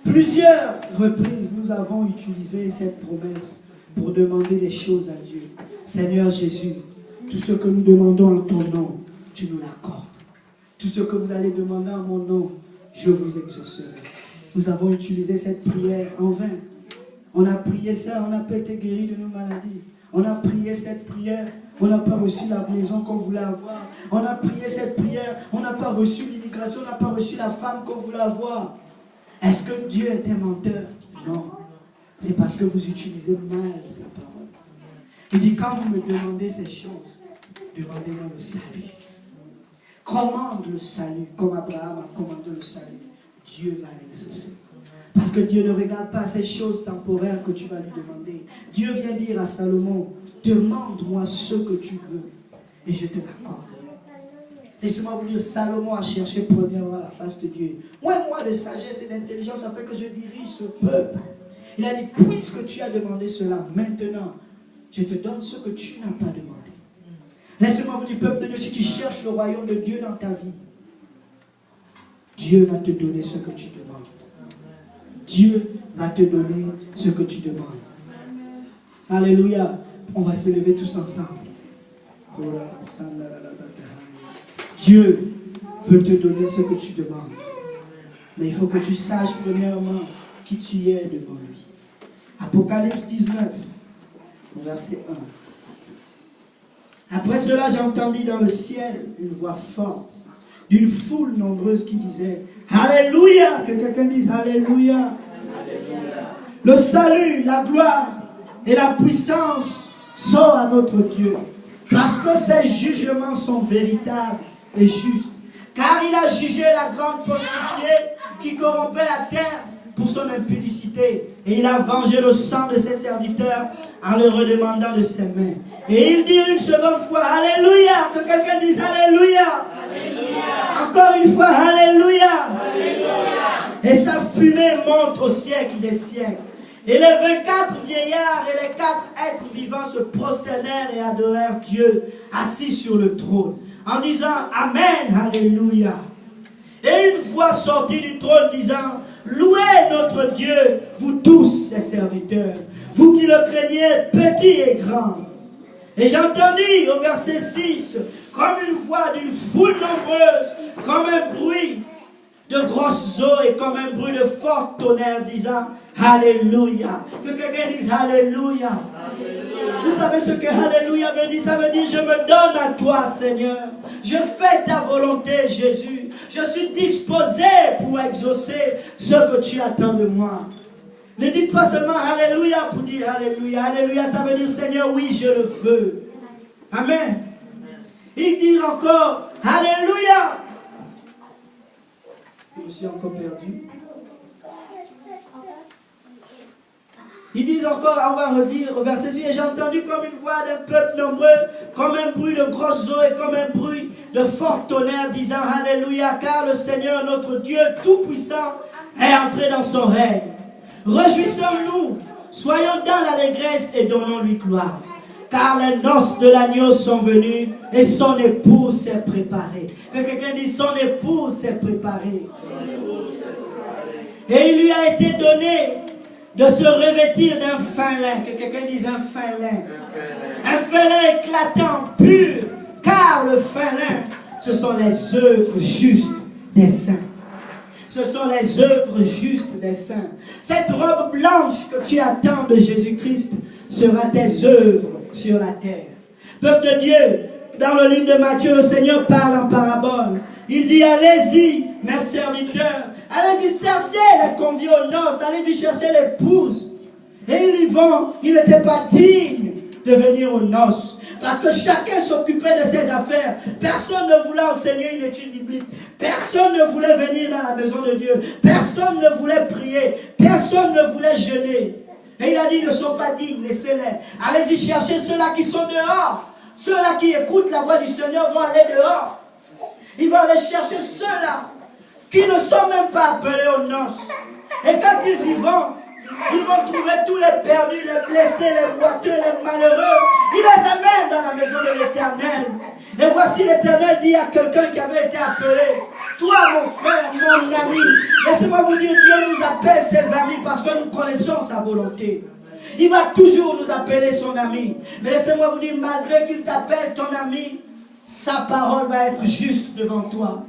Plusieurs reprises, nous avons utilisé cette promesse pour demander des choses à Dieu. Seigneur Jésus, tout ce que nous demandons en ton nom, tu nous l'accordes. Tout ce que vous allez demander en mon nom, je vous exaucerai. Nous avons utilisé cette prière en vain. On a prié ça, on n'a pas été guéri de nos maladies. On a prié cette prière, on n'a pas reçu la maison qu'on voulait avoir. On a prié cette prière, on n'a pas reçu l'immigration, on n'a pas reçu la femme qu'on voulait avoir. Est-ce que Dieu est un menteur? Non. C'est parce que vous utilisez mal sa parole. Il dit, quand vous me demandez ces choses, demandez-moi le salut. Commande le salut, comme Abraham a commandé le salut. Dieu va l'exaucer. Parce que Dieu ne regarde pas ces choses temporaires que tu vas lui demander. Dieu vient dire à Salomon, demande-moi ce que tu veux et je te l'accorde. Laissez-moi vous dire, Salomon a cherché premièrement la face de Dieu. Moi de sagesse et d'intelligence afin que je dirige ce peuple. Il a dit, puisque tu as demandé cela, maintenant, je te donne ce que tu n'as pas demandé. Laissez-moi vous dire, peuple de Dieu, si tu cherches le royaume de Dieu dans ta vie, Dieu va te donner ce que tu demandes. Dieu va te donner ce que tu demandes. Alléluia. On va se lever tous ensemble. Dieu veut te donner ce que tu demandes. Mais il faut que tu saches premièrement qui tu es devant lui. Apocalypse 19, verset 1. Après cela, j'entendis dans le ciel une voix forte d'une foule nombreuse qui disait Alléluia. Que quelqu'un dise Alléluia. Alléluia. Le salut, la gloire et la puissance sont à notre Dieu, parce que ses jugements sont véritables et justes. Car il a jugé la grande prostituée qui corrompait la terre pour son impudicité. Et il a vengé le sang de ses serviteurs en le redemandant de ses mains. Et il dit une seconde fois Alléluia. Que quelqu'un dise Alléluia. Alléluia. Encore une fois Alléluia. Alléluia. Et sa fumée monte au siècle des siècles. Et les 24 vieillards et les 4 êtres vivants se prosternèrent et adorèrent Dieu assis sur le trône en disant Amen, Alléluia. Et une voix sortit du trône disant Louez notre Dieu, vous tous ses serviteurs, vous qui le craignez, petits et grands. Et j'entendis au verset 6, comme une voix d'une foule nombreuse, comme un bruit de grosses eaux et comme un bruit de fort tonnerre, disant Alléluia. Que quelqu'un dise Alléluia. Alléluia. Vous savez ce que Alléluia veut dire? Ça veut dire je me donne à toi, Seigneur. Je fais ta volonté, Jésus. Je suis disposé pour exaucer ce que tu attends de moi. Ne dites pas seulement Alléluia pour dire Alléluia. Alléluia, ça veut dire Seigneur, oui, je le veux. Amen. Il dit encore Alléluia. Je me suis encore perdu. Ils disent encore, on va relire au verset 6, et j'ai entendu comme une voix d'un peuple nombreux, comme un bruit de grosses eaux et comme un bruit de fort tonnerre, disant Alléluia, car le Seigneur notre Dieu Tout-Puissant est entré dans son règne. Réjouissons-nous, soyons dans l'allégresse et donnons-lui gloire. Car les noces de l'agneau sont venues et son épouse s'est préparée. Que quelqu'un dise son épouse s'est préparée. Et il lui a été donné de se revêtir d'un fin lin. Que quelqu'un dise un fin lin. Un fin lin éclatant, pur. Car le fin lin, ce sont les œuvres justes des saints. Ce sont les œuvres justes des saints. Cette robe blanche que tu attends de Jésus-Christ sera tes œuvres sur la terre. Peuple de Dieu, dans le livre de Matthieu, le Seigneur parle en parabole. Il dit, allez-y, mes serviteurs, allez-y chercher les conviés aux noces, allez-y chercher l'épouse. Et ils y vont, ils n'étaient pas dignes de venir aux noces. Parce que chacun s'occupait de ses affaires. Personne ne voulait enseigner une étude biblique. Personne ne voulait venir dans la maison de Dieu. Personne ne voulait prier. Personne ne voulait jeûner. Et il a dit, ils ne sont pas dignes, laissez-les. Allez-y chercher ceux-là qui sont dehors. Ceux-là qui écoutent la voix du Seigneur vont aller dehors. Ils vont aller chercher ceux-là qui ne sont même pas appelés aux noces. Et quand ils y vont, ils vont trouver tous les perdus, les blessés, les boiteux, les malheureux. Ils les amènent dans la maison de l'Éternel. Et voici l'Éternel dit à quelqu'un qui avait été appelé, toi mon frère, mon ami, laissez-moi vous dire, Dieu nous appelle ses amis parce que nous connaissons sa volonté. Il va toujours nous appeler son ami. Mais laissez-moi vous dire, malgré qu'il t'appelle ton ami, sa parole va être juste devant toi.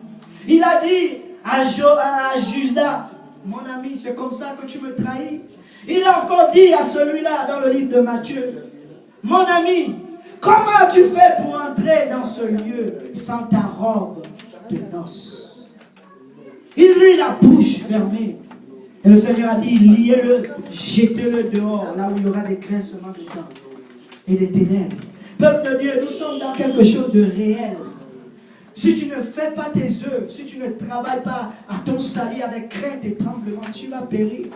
Il a dit à Judas, mon ami, c'est comme ça que tu me trahis. Il a encore dit à celui-là dans le livre de Matthieu, mon ami, comment as-tu fait pour entrer dans ce lieu sans ta robe de noces? Il eut la bouche fermée. Et le Seigneur a dit, liez-le, jetez-le dehors, là où il y aura des graissements de temps et des ténèbres. Peuple de Dieu, nous sommes dans quelque chose de réel. Si tu ne fais pas tes œuvres, si tu ne travailles pas à ton salut avec crainte et tremblement, tu vas périr.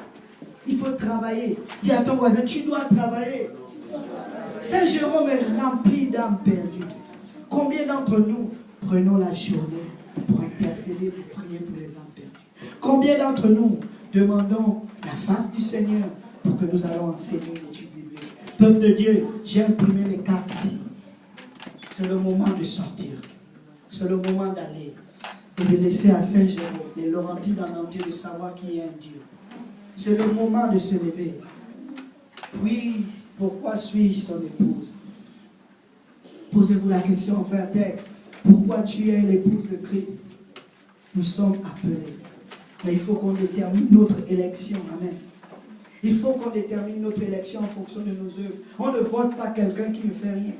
Il faut travailler. Dis à ton voisin, tu dois travailler. Saint Jérôme est rempli d'âmes perdues. Combien d'entre nous prenons la journée pour intercéder, pour prier pour les âmes perdues? Combien d'entre nous demandons la face du Seigneur pour que nous allons enseigner l'étude biblique? Peuple de Dieu, j'ai imprimé les cartes ici. C'est le moment de sortir. C'est le moment d'aller et de laisser à Saint Jérôme, les Laurentines en entier, de savoir qu'il y a un Dieu. C'est le moment de se lever. Oui, pourquoi suis-je son épouse? Posez-vous la question, frère Tech. Pourquoi tu es l'épouse de Christ? Nous sommes appelés. Mais il faut qu'on détermine notre élection. Amen. Il faut qu'on détermine notre élection en fonction de nos œuvres. On ne vote pas quelqu'un qui ne fait rien.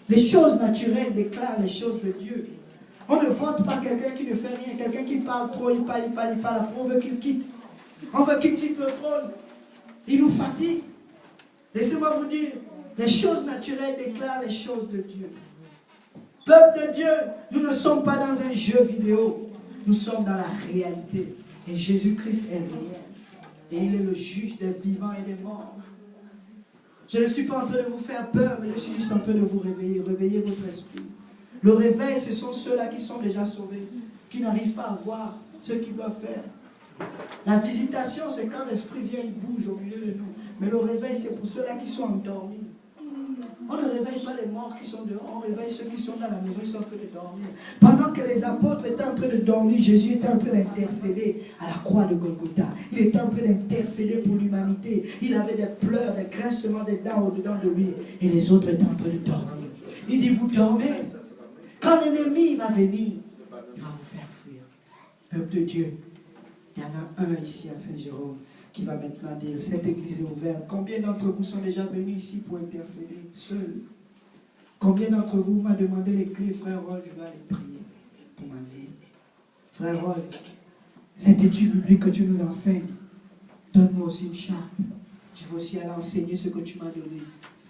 Les choses naturelles déclarent les choses de Dieu. On ne vote pas quelqu'un qui ne fait rien. Quelqu'un qui parle trop, il parle. Après, on veut qu'il quitte. On veut qu'il quitte le trône. Il nous fatigue. Laissez-moi vous dire, les choses naturelles déclarent les choses de Dieu. Peuple de Dieu, nous ne sommes pas dans un jeu vidéo. Nous sommes dans la réalité. Et Jésus-Christ est réel. Et il est le juge des vivants et des morts. Je ne suis pas en train de vous faire peur, mais je suis juste en train de vous réveiller. Réveillez votre esprit. Le réveil, ce sont ceux-là qui sont déjà sauvés, qui n'arrivent pas à voir ce qu'ils doivent faire. La visitation, c'est quand l'esprit vient, il bouge au milieu de nous. Mais le réveil, c'est pour ceux-là qui sont endormis. On ne réveille pas les morts qui sont dehors, on réveille ceux qui sont dans la maison, ils sont en train de dormir. Pendant que les apôtres étaient en train de dormir, Jésus était en train d'intercéder à la croix de Golgotha. Il était en train d'intercéder pour l'humanité. Il avait des pleurs, des grincements des dents au-dedans de lui. Et les autres étaient en train de dormir. Il dit, vous dormez. Quand l'ennemi va venir, il va vous faire fuir. Peuple de Dieu, il y en a un ici à Saint-Jérôme qui va maintenant dire, cette église est ouverte. Combien d'entre vous sont déjà venus ici pour intercéder seuls? Combien d'entre vous m'ont demandé les clés, frère Roll, je vais aller prier pour ma vie. Frère Roll, cette étude biblique que tu nous enseignes, donne-moi aussi une charte. Je vais aussi aller enseigner ce que tu m'as donné.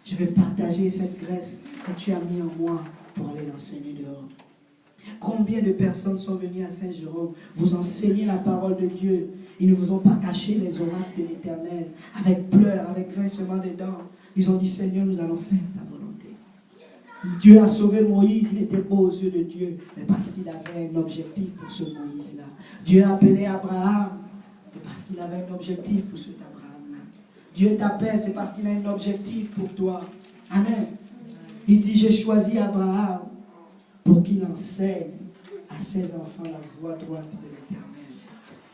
Je vais partager cette graisse que tu as mis en moi pour aller l'enseigner dehors. Combien de personnes sont venues à Saint-Jérôme vous enseigner la parole de Dieu? Ils ne vous ont pas caché les oracles de l'Éternel, avec pleurs, avec grincement des dents. Ils ont dit, Seigneur, nous allons faire ta volonté. Dieu a sauvé Moïse, il était beau aux yeux de Dieu, mais parce qu'il avait un objectif pour ce Moïse-là. Dieu a appelé Abraham, mais parce qu'il avait un objectif pour cet Abraham-là. Dieu t'appelle, c'est parce qu'il a un objectif pour toi. Amen. Il dit, j'ai choisi Abraham pour qu'il enseigne à ses enfants la voie droite de l'Éternel.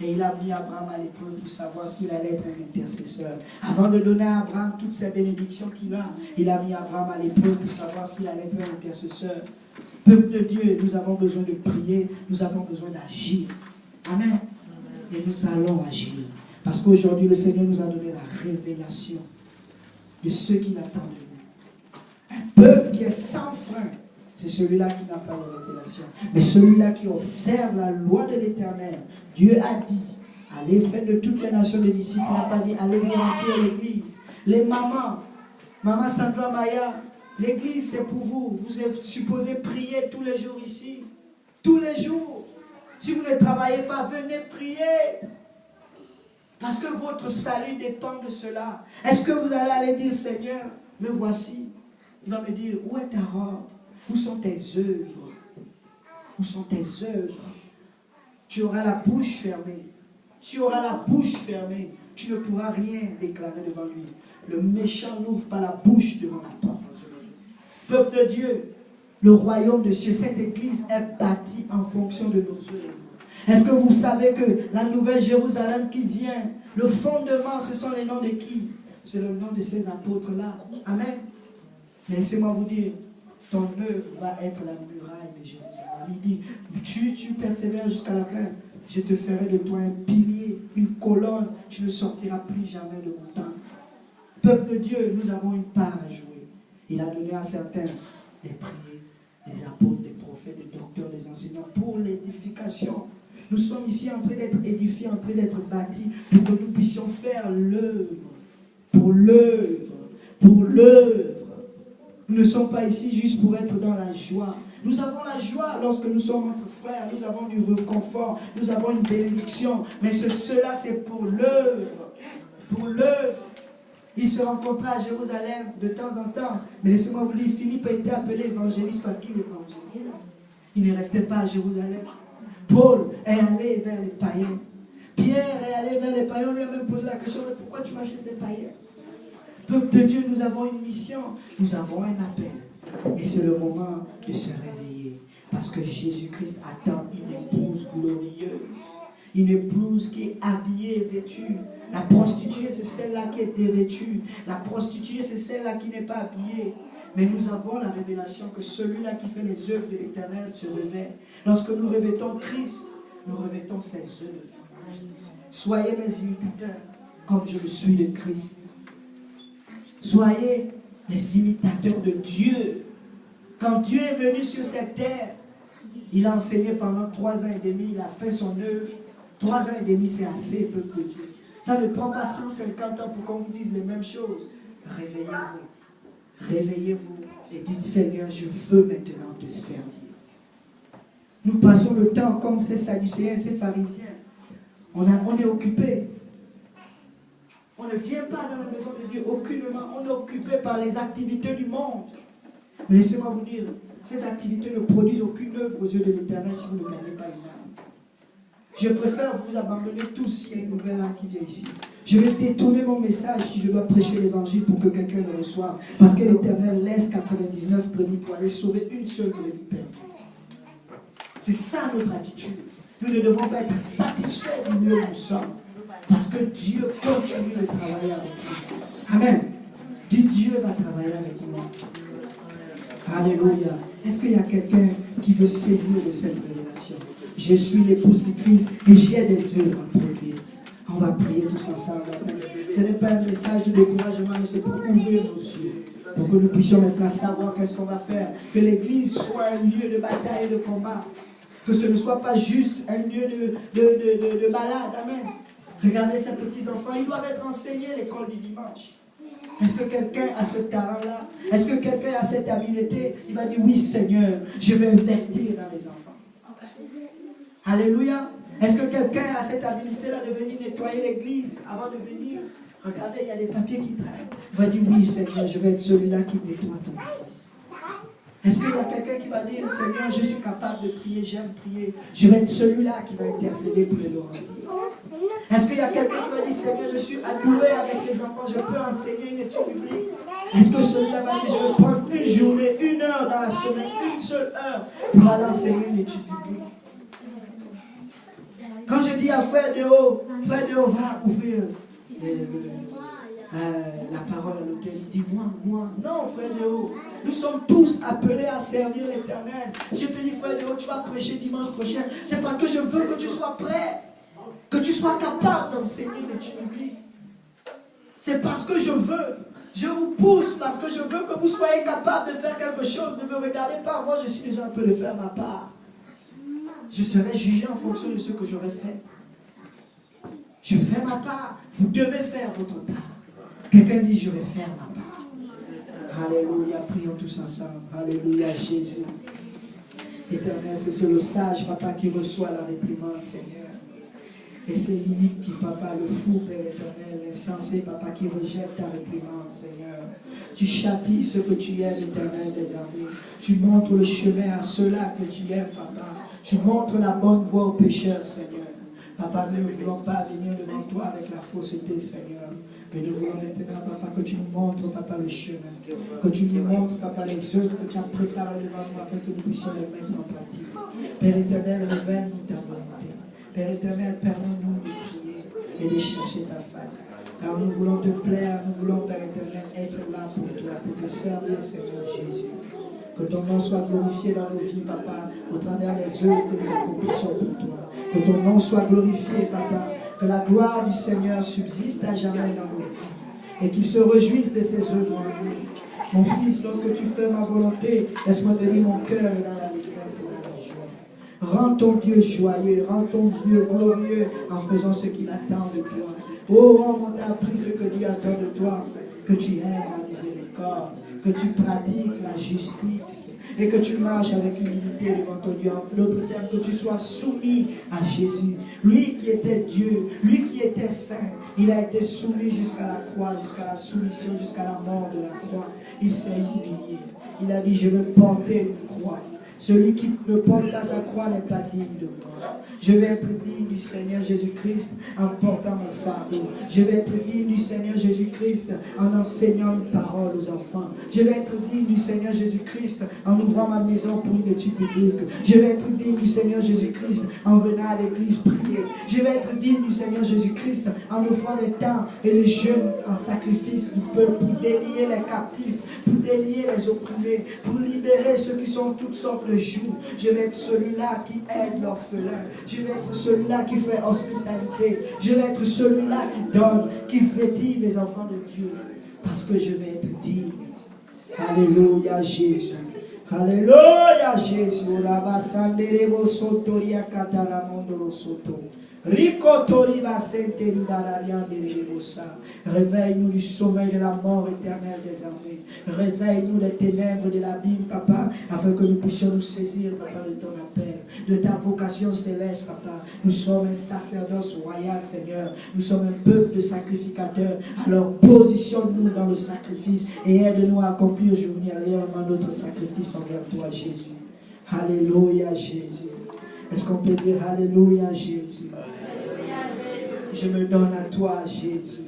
Et il a mis Abraham à l'épreuve pour savoir s'il allait être un intercesseur. Avant de donner à Abraham toutes ces bénédictions qu'il a, il a mis Abraham à l'épreuve pour savoir s'il allait être un intercesseur. Peuple de Dieu, nous avons besoin de prier, nous avons besoin d'agir. Amen. Et nous allons agir. Parce qu'aujourd'hui, le Seigneur nous a donné la révélation de ce qu'il attend de nous. Un peuple qui est sans frein, c'est celui-là qui n'a pas de révélation. Mais celui-là qui observe la loi de l'Éternel. Dieu a dit, allez faire de toutes les nations des disciples. Il n'a pas dit, allez remplir l'église. Les mamans, Maman Sandra Maya, l'église c'est pour vous. Vous êtes supposé prier tous les jours ici. Tous les jours. Si vous ne travaillez pas, venez prier. Parce que votre salut dépend de cela. Est-ce que vous allez aller dire, Seigneur, me voici. Il va me dire, où est ta robe? Où sont tes œuvres? Où sont tes œuvres? Tu auras la bouche fermée. Tu auras la bouche fermée. Tu ne pourras rien déclarer devant lui. Le méchant n'ouvre pas la bouche devant la porte. Peuple de Dieu, le royaume de Dieu, cette église est bâtie en fonction de nos œuvres. Est-ce que vous savez que la nouvelle Jérusalem qui vient, le fondement, ce sont les noms de qui? C'est le nom de ces apôtres-là. Amen. Laissez-moi vous dire, ton œuvre va être la muraille de Jérusalem. Il dit, tu persévères jusqu'à la fin. Je te ferai de toi un pilier, une colonne. Tu ne sortiras plus jamais de mon temple. Peuple de Dieu, nous avons une part à jouer. Il a donné à certains des prières, des apôtres, des prophètes, des docteurs, des enseignants pour l'édification. Nous sommes ici en train d'être édifiés, en train d'être bâtis pour que nous puissions faire l'œuvre. Pour l'œuvre. Pour l'œuvre. Nous ne sommes pas ici juste pour être dans la joie. Nous avons la joie lorsque nous sommes entre frères. Nous avons du réconfort. Nous avons une bénédiction. Mais cela, c'est pour l'œuvre. Pour l'œuvre. Il se rencontrait à Jérusalem de temps en temps. Mais laissez-moi vous dire, Philippe a été appelé évangéliste parce qu'il évangélisait. Il ne restait pas à Jérusalem. Paul est allé vers les païens. Pierre est allé vers les païens. On lui a même posé la question, mais pourquoi tu vas chez ces païens? Peuple de Dieu, nous avons une mission. Nous avons un appel. Et c'est le moment de se réveiller. Parce que Jésus-Christ attend une épouse glorieuse. Une épouse qui est habillée et vêtue. La prostituée, c'est celle-là qui est dévêtue. La prostituée, c'est celle-là qui n'est pas habillée. Mais nous avons la révélation que celui-là qui fait les œuvres de l'Éternel se revêt. Lorsque nous revêtons Christ, nous revêtons ses œuvres. Soyez mes imitateurs, comme je le suis de Christ. Soyez les imitateurs de Dieu. Quand Dieu est venu sur cette terre, il a enseigné pendant 3 ans et demi, il a fait son œuvre. 3 ans et demi, c'est assez, peuple de Dieu. Ça ne prend pas 150 ans pour qu'on vous dise les mêmes choses. Réveillez-vous. Réveillez-vous et dites, Seigneur, je veux maintenant te servir. Nous passons le temps comme ces Sadducéens, ces pharisiens. On est occupé. On ne vient pas dans la maison de Dieu aucunement. On est occupé par les activités du monde. Mais laissez-moi vous dire, ces activités ne produisent aucune œuvre aux yeux de l'Éternel si vous ne gagnez pas une âme. Je préfère vous abandonner tous s'il y a une nouvelle âme qui vient ici. Je vais détourner mon message si je dois prêcher l'évangile pour que quelqu'un le reçoive. Parce que l'Éternel laisse 99 brebis pour aller sauver une seule brebis perdue. C'est ça notre attitude. Nous ne devons pas être satisfaits du mieux où nous sommes. Parce que Dieu continue de travailler avec nous. Amen. Dis, Dieu va travailler avec nous. Alléluia. Est-ce qu'il y a quelqu'un qui veut saisir de cette révélation? Je suis l'épouse du Christ et j'ai des œuvres à produire. On va prier tous ensemble. Ce n'est pas un message de découragement, mais c'est pour ouvrir nos yeux. Pour que nous puissions maintenant savoir qu'est-ce qu'on va faire. Que l'église soit un lieu de bataille et de combat. Que ce ne soit pas juste un lieu de balade. Amen. Regardez ces petits enfants, ils doivent être enseignés à l'école du dimanche. Est-ce que quelqu'un a ce talent-là? Est-ce que quelqu'un a cette habileté? Il va dire, oui Seigneur, je vais investir dans les enfants. Alléluia. Est-ce que quelqu'un a cette habileté-là de venir nettoyer l'église avant de venir? Regardez, il y a des papiers qui traînent. Il va dire, oui Seigneur, je vais être celui-là qui nettoie ton église. Est-ce qu'il y a quelqu'un qui va dire, Seigneur, je suis capable de prier, j'aime prier. Je vais être celui-là qui va intercéder pour les Laurentiens. Est-ce qu'il y a quelqu'un qui va dire, Seigneur, je suis alloué avec les enfants, je peux enseigner une étude biblique? Est-ce que celui-là va dire, je vais prendre une journée, 1 heure dans la semaine, une seule heure pour aller enseigner une étude biblique? Quand je dis à frère de haut va ouvrir la parole à l'autel, il dit moi. Non, frère de haut. Nous sommes tous appelés à servir l'Éternel. Si je te dis, frère de haut, tu vas prêcher dimanche prochain, c'est parce que je veux que tu sois prêt, que tu sois capable d'enseigner et tu m'oublies. C'est parce que je veux. Je vous pousse parce que je veux que vous soyez capable de faire quelque chose. Ne me regardez pas, moi je suis déjà un peu de faire ma part. Je serai jugé en fonction de ce que j'aurai fait. Je fais ma part. Vous devez faire votre part. Quelqu'un dit, je vais faire ma part. Alléluia, prions tous ensemble. Alléluia, Jésus. Éternel, c'est le sage, papa, qui reçoit la réprimande, Seigneur. Et c'est l'inique qui, papa, le fou, Père éternel, l'insensé, papa, qui rejette ta réprimande, Seigneur. Tu châties ce que tu aimes, éternel des armées. Tu montres le chemin à ceux-là que tu aimes, papa. Tu montres la bonne voie aux pécheurs, Seigneur. Papa, nous ne voulons pas venir devant toi avec la fausseté, Seigneur. Mais nous voulons maintenant, papa, que tu nous montres, papa, le chemin. Que tu nous montres, papa, les œuvres que tu as préparées devant nous afin que nous puissions les mettre en pratique. Père éternel, révèle-nous ta volonté. Père éternel, permets-nous de prier et de chercher ta face. Car nous voulons te plaire, nous voulons, Père éternel, être là pour toi, pour te servir, Seigneur Jésus. Que ton nom soit glorifié dans nos vies, papa, au travers des œuvres que nous accomplissons pour toi. Que ton nom soit glorifié, papa. Que la gloire du Seigneur subsiste à jamais dans nos vies. Et qu'il se réjouisse de ses œuvres en nous. Mon fils, lorsque tu fais ma volonté, laisse-moi te dire mon cœur est dans la détresse et dans la joie. Rends ton Dieu joyeux, rends ton Dieu glorieux en faisant ce qu'il attend de toi. Oh, on t'a appris ce que Dieu attend de toi, que tu aimes la miséricorde, que tu pratiques la justice et que tu marches avec humilité devant ton Dieu. En d'autres termes, que tu sois soumis à Jésus. Lui qui était Dieu, lui qui était saint, il a été soumis jusqu'à la croix, jusqu'à la soumission, jusqu'à la mort de la croix. Il s'est humilié. Il a dit, je veux porter une croix. Celui qui ne porte pas sa croix n'est pas digne de moi. Je vais être digne du Seigneur Jésus-Christ en portant mon fardeau. Je vais être digne du Seigneur Jésus-Christ en enseignant une parole aux enfants. Je vais être digne du Seigneur Jésus-Christ en ouvrant ma maison pour une étude publique. Je vais être digne du Seigneur Jésus-Christ en venant à l'église prier. Je vais être digne du Seigneur Jésus-Christ en offrant les temps et les jeûnes en sacrifice du peuple pour délier les captifs, pour délier les opprimés, pour libérer ceux qui sont toutes sortes de joues. Je vais être celui-là qui aide l'orphelin. Je vais être celui-là qui fait hospitalité. Je vais être celui-là qui donne, qui vêtit les enfants de Dieu. Parce que je vais être digne. Alléluia Jésus. Alléluia Jésus. Réveille-nous du sommeil de la mort éternelle des armées. Réveille-nous des ténèbres de l'abîme, papa, afin que nous puissions nous saisir, papa, de ton appel, de ta vocation céleste, papa. Nous sommes un sacerdoce royal, Seigneur. Nous sommes un peuple de sacrificateurs. Alors positionne-nous dans le sacrifice et aide-nous à accomplir journalièrement notre sacrifice envers toi, Jésus. Alléluia, Jésus. Est-ce qu'on peut dire Alléluia, Jésus? Je me donne à toi, Jésus.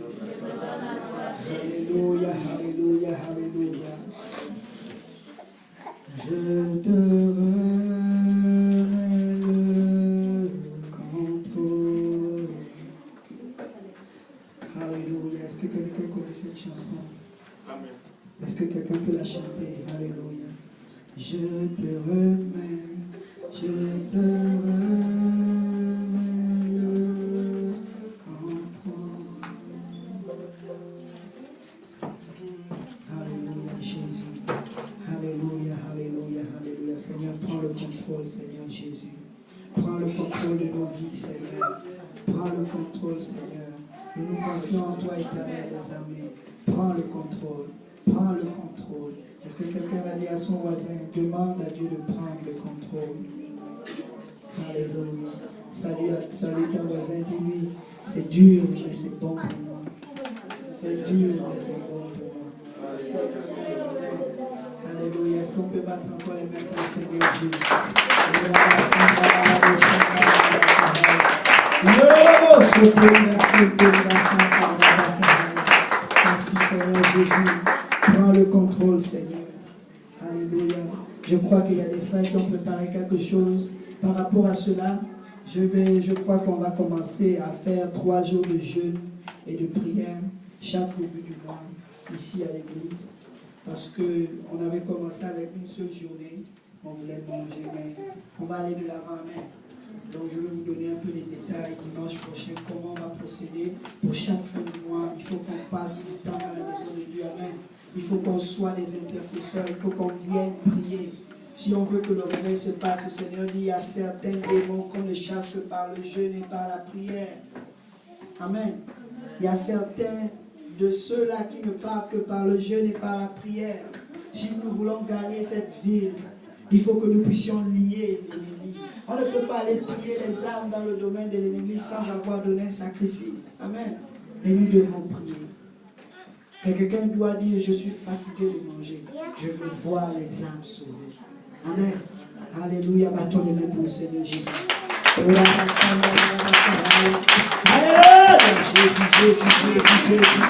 Alléluia, alléluia, alléluia. Je te remets le contrôle. Alléluia. Est-ce que quelqu'un connaît cette chanson? Amen. Est-ce que quelqu'un peut la chanter? Alléluia. Je te remets, je te remets. Seigneur, prends le contrôle, Seigneur Jésus. Prends le contrôle de nos vies, Seigneur. Prends le contrôle, Seigneur. Nous nous confions en toi, éternel des armées. Prends le contrôle. Prends le contrôle. Est-ce que quelqu'un va dire à son voisin, demande à Dieu de prendre le contrôle? Alléluia. Salut ton voisin, dis-lui, c'est dur, mais c'est bon pour moi. C'est dur, mais c'est bon pour moi. Alléluia. Est-ce qu'on peut battre encore les mains pour le Seigneur Jésus? Merci Seigneur Jésus. Prends le contrôle, Seigneur. Alléluia. Je crois qu'il y a des frères qui ont préparé quelque chose par rapport à cela. Je crois qu'on va commencer à faire 3 jours de jeûne et de prière chaque début du mois ici à l'église. Parce qu'on avait commencé avec une seule journée, on voulait manger, mais on va aller de l'avant. Donc je vais vous donner un peu les détails dimanche prochain, comment on va procéder pour chaque fin du mois. Il faut qu'on passe du temps à la maison de Dieu. Amen. Il faut qu'on soit des intercesseurs, il faut qu'on vienne prier. Si on veut que le réveil se passe, le Seigneur dit, il y a certains démons qu'on ne chasse par le jeûne et par la prière. Amen. Il y a certains de ceux-là qui ne parlent que par le jeûne et par la prière. Si nous voulons gagner cette ville, il faut que nous puissions lier l'ennemi. On ne peut pas aller prier les armes dans le domaine de l'ennemi sans avoir donné un sacrifice. Amen. Et nous devons prier. Et quelqu'un doit dire, je suis fatigué de manger. Je veux voir les âmes sauvées. Amen. Alléluia. Battons les mains pour le Seigneur Jésus. Alléluia. Jésus, Jésus, Jésus, Jésus.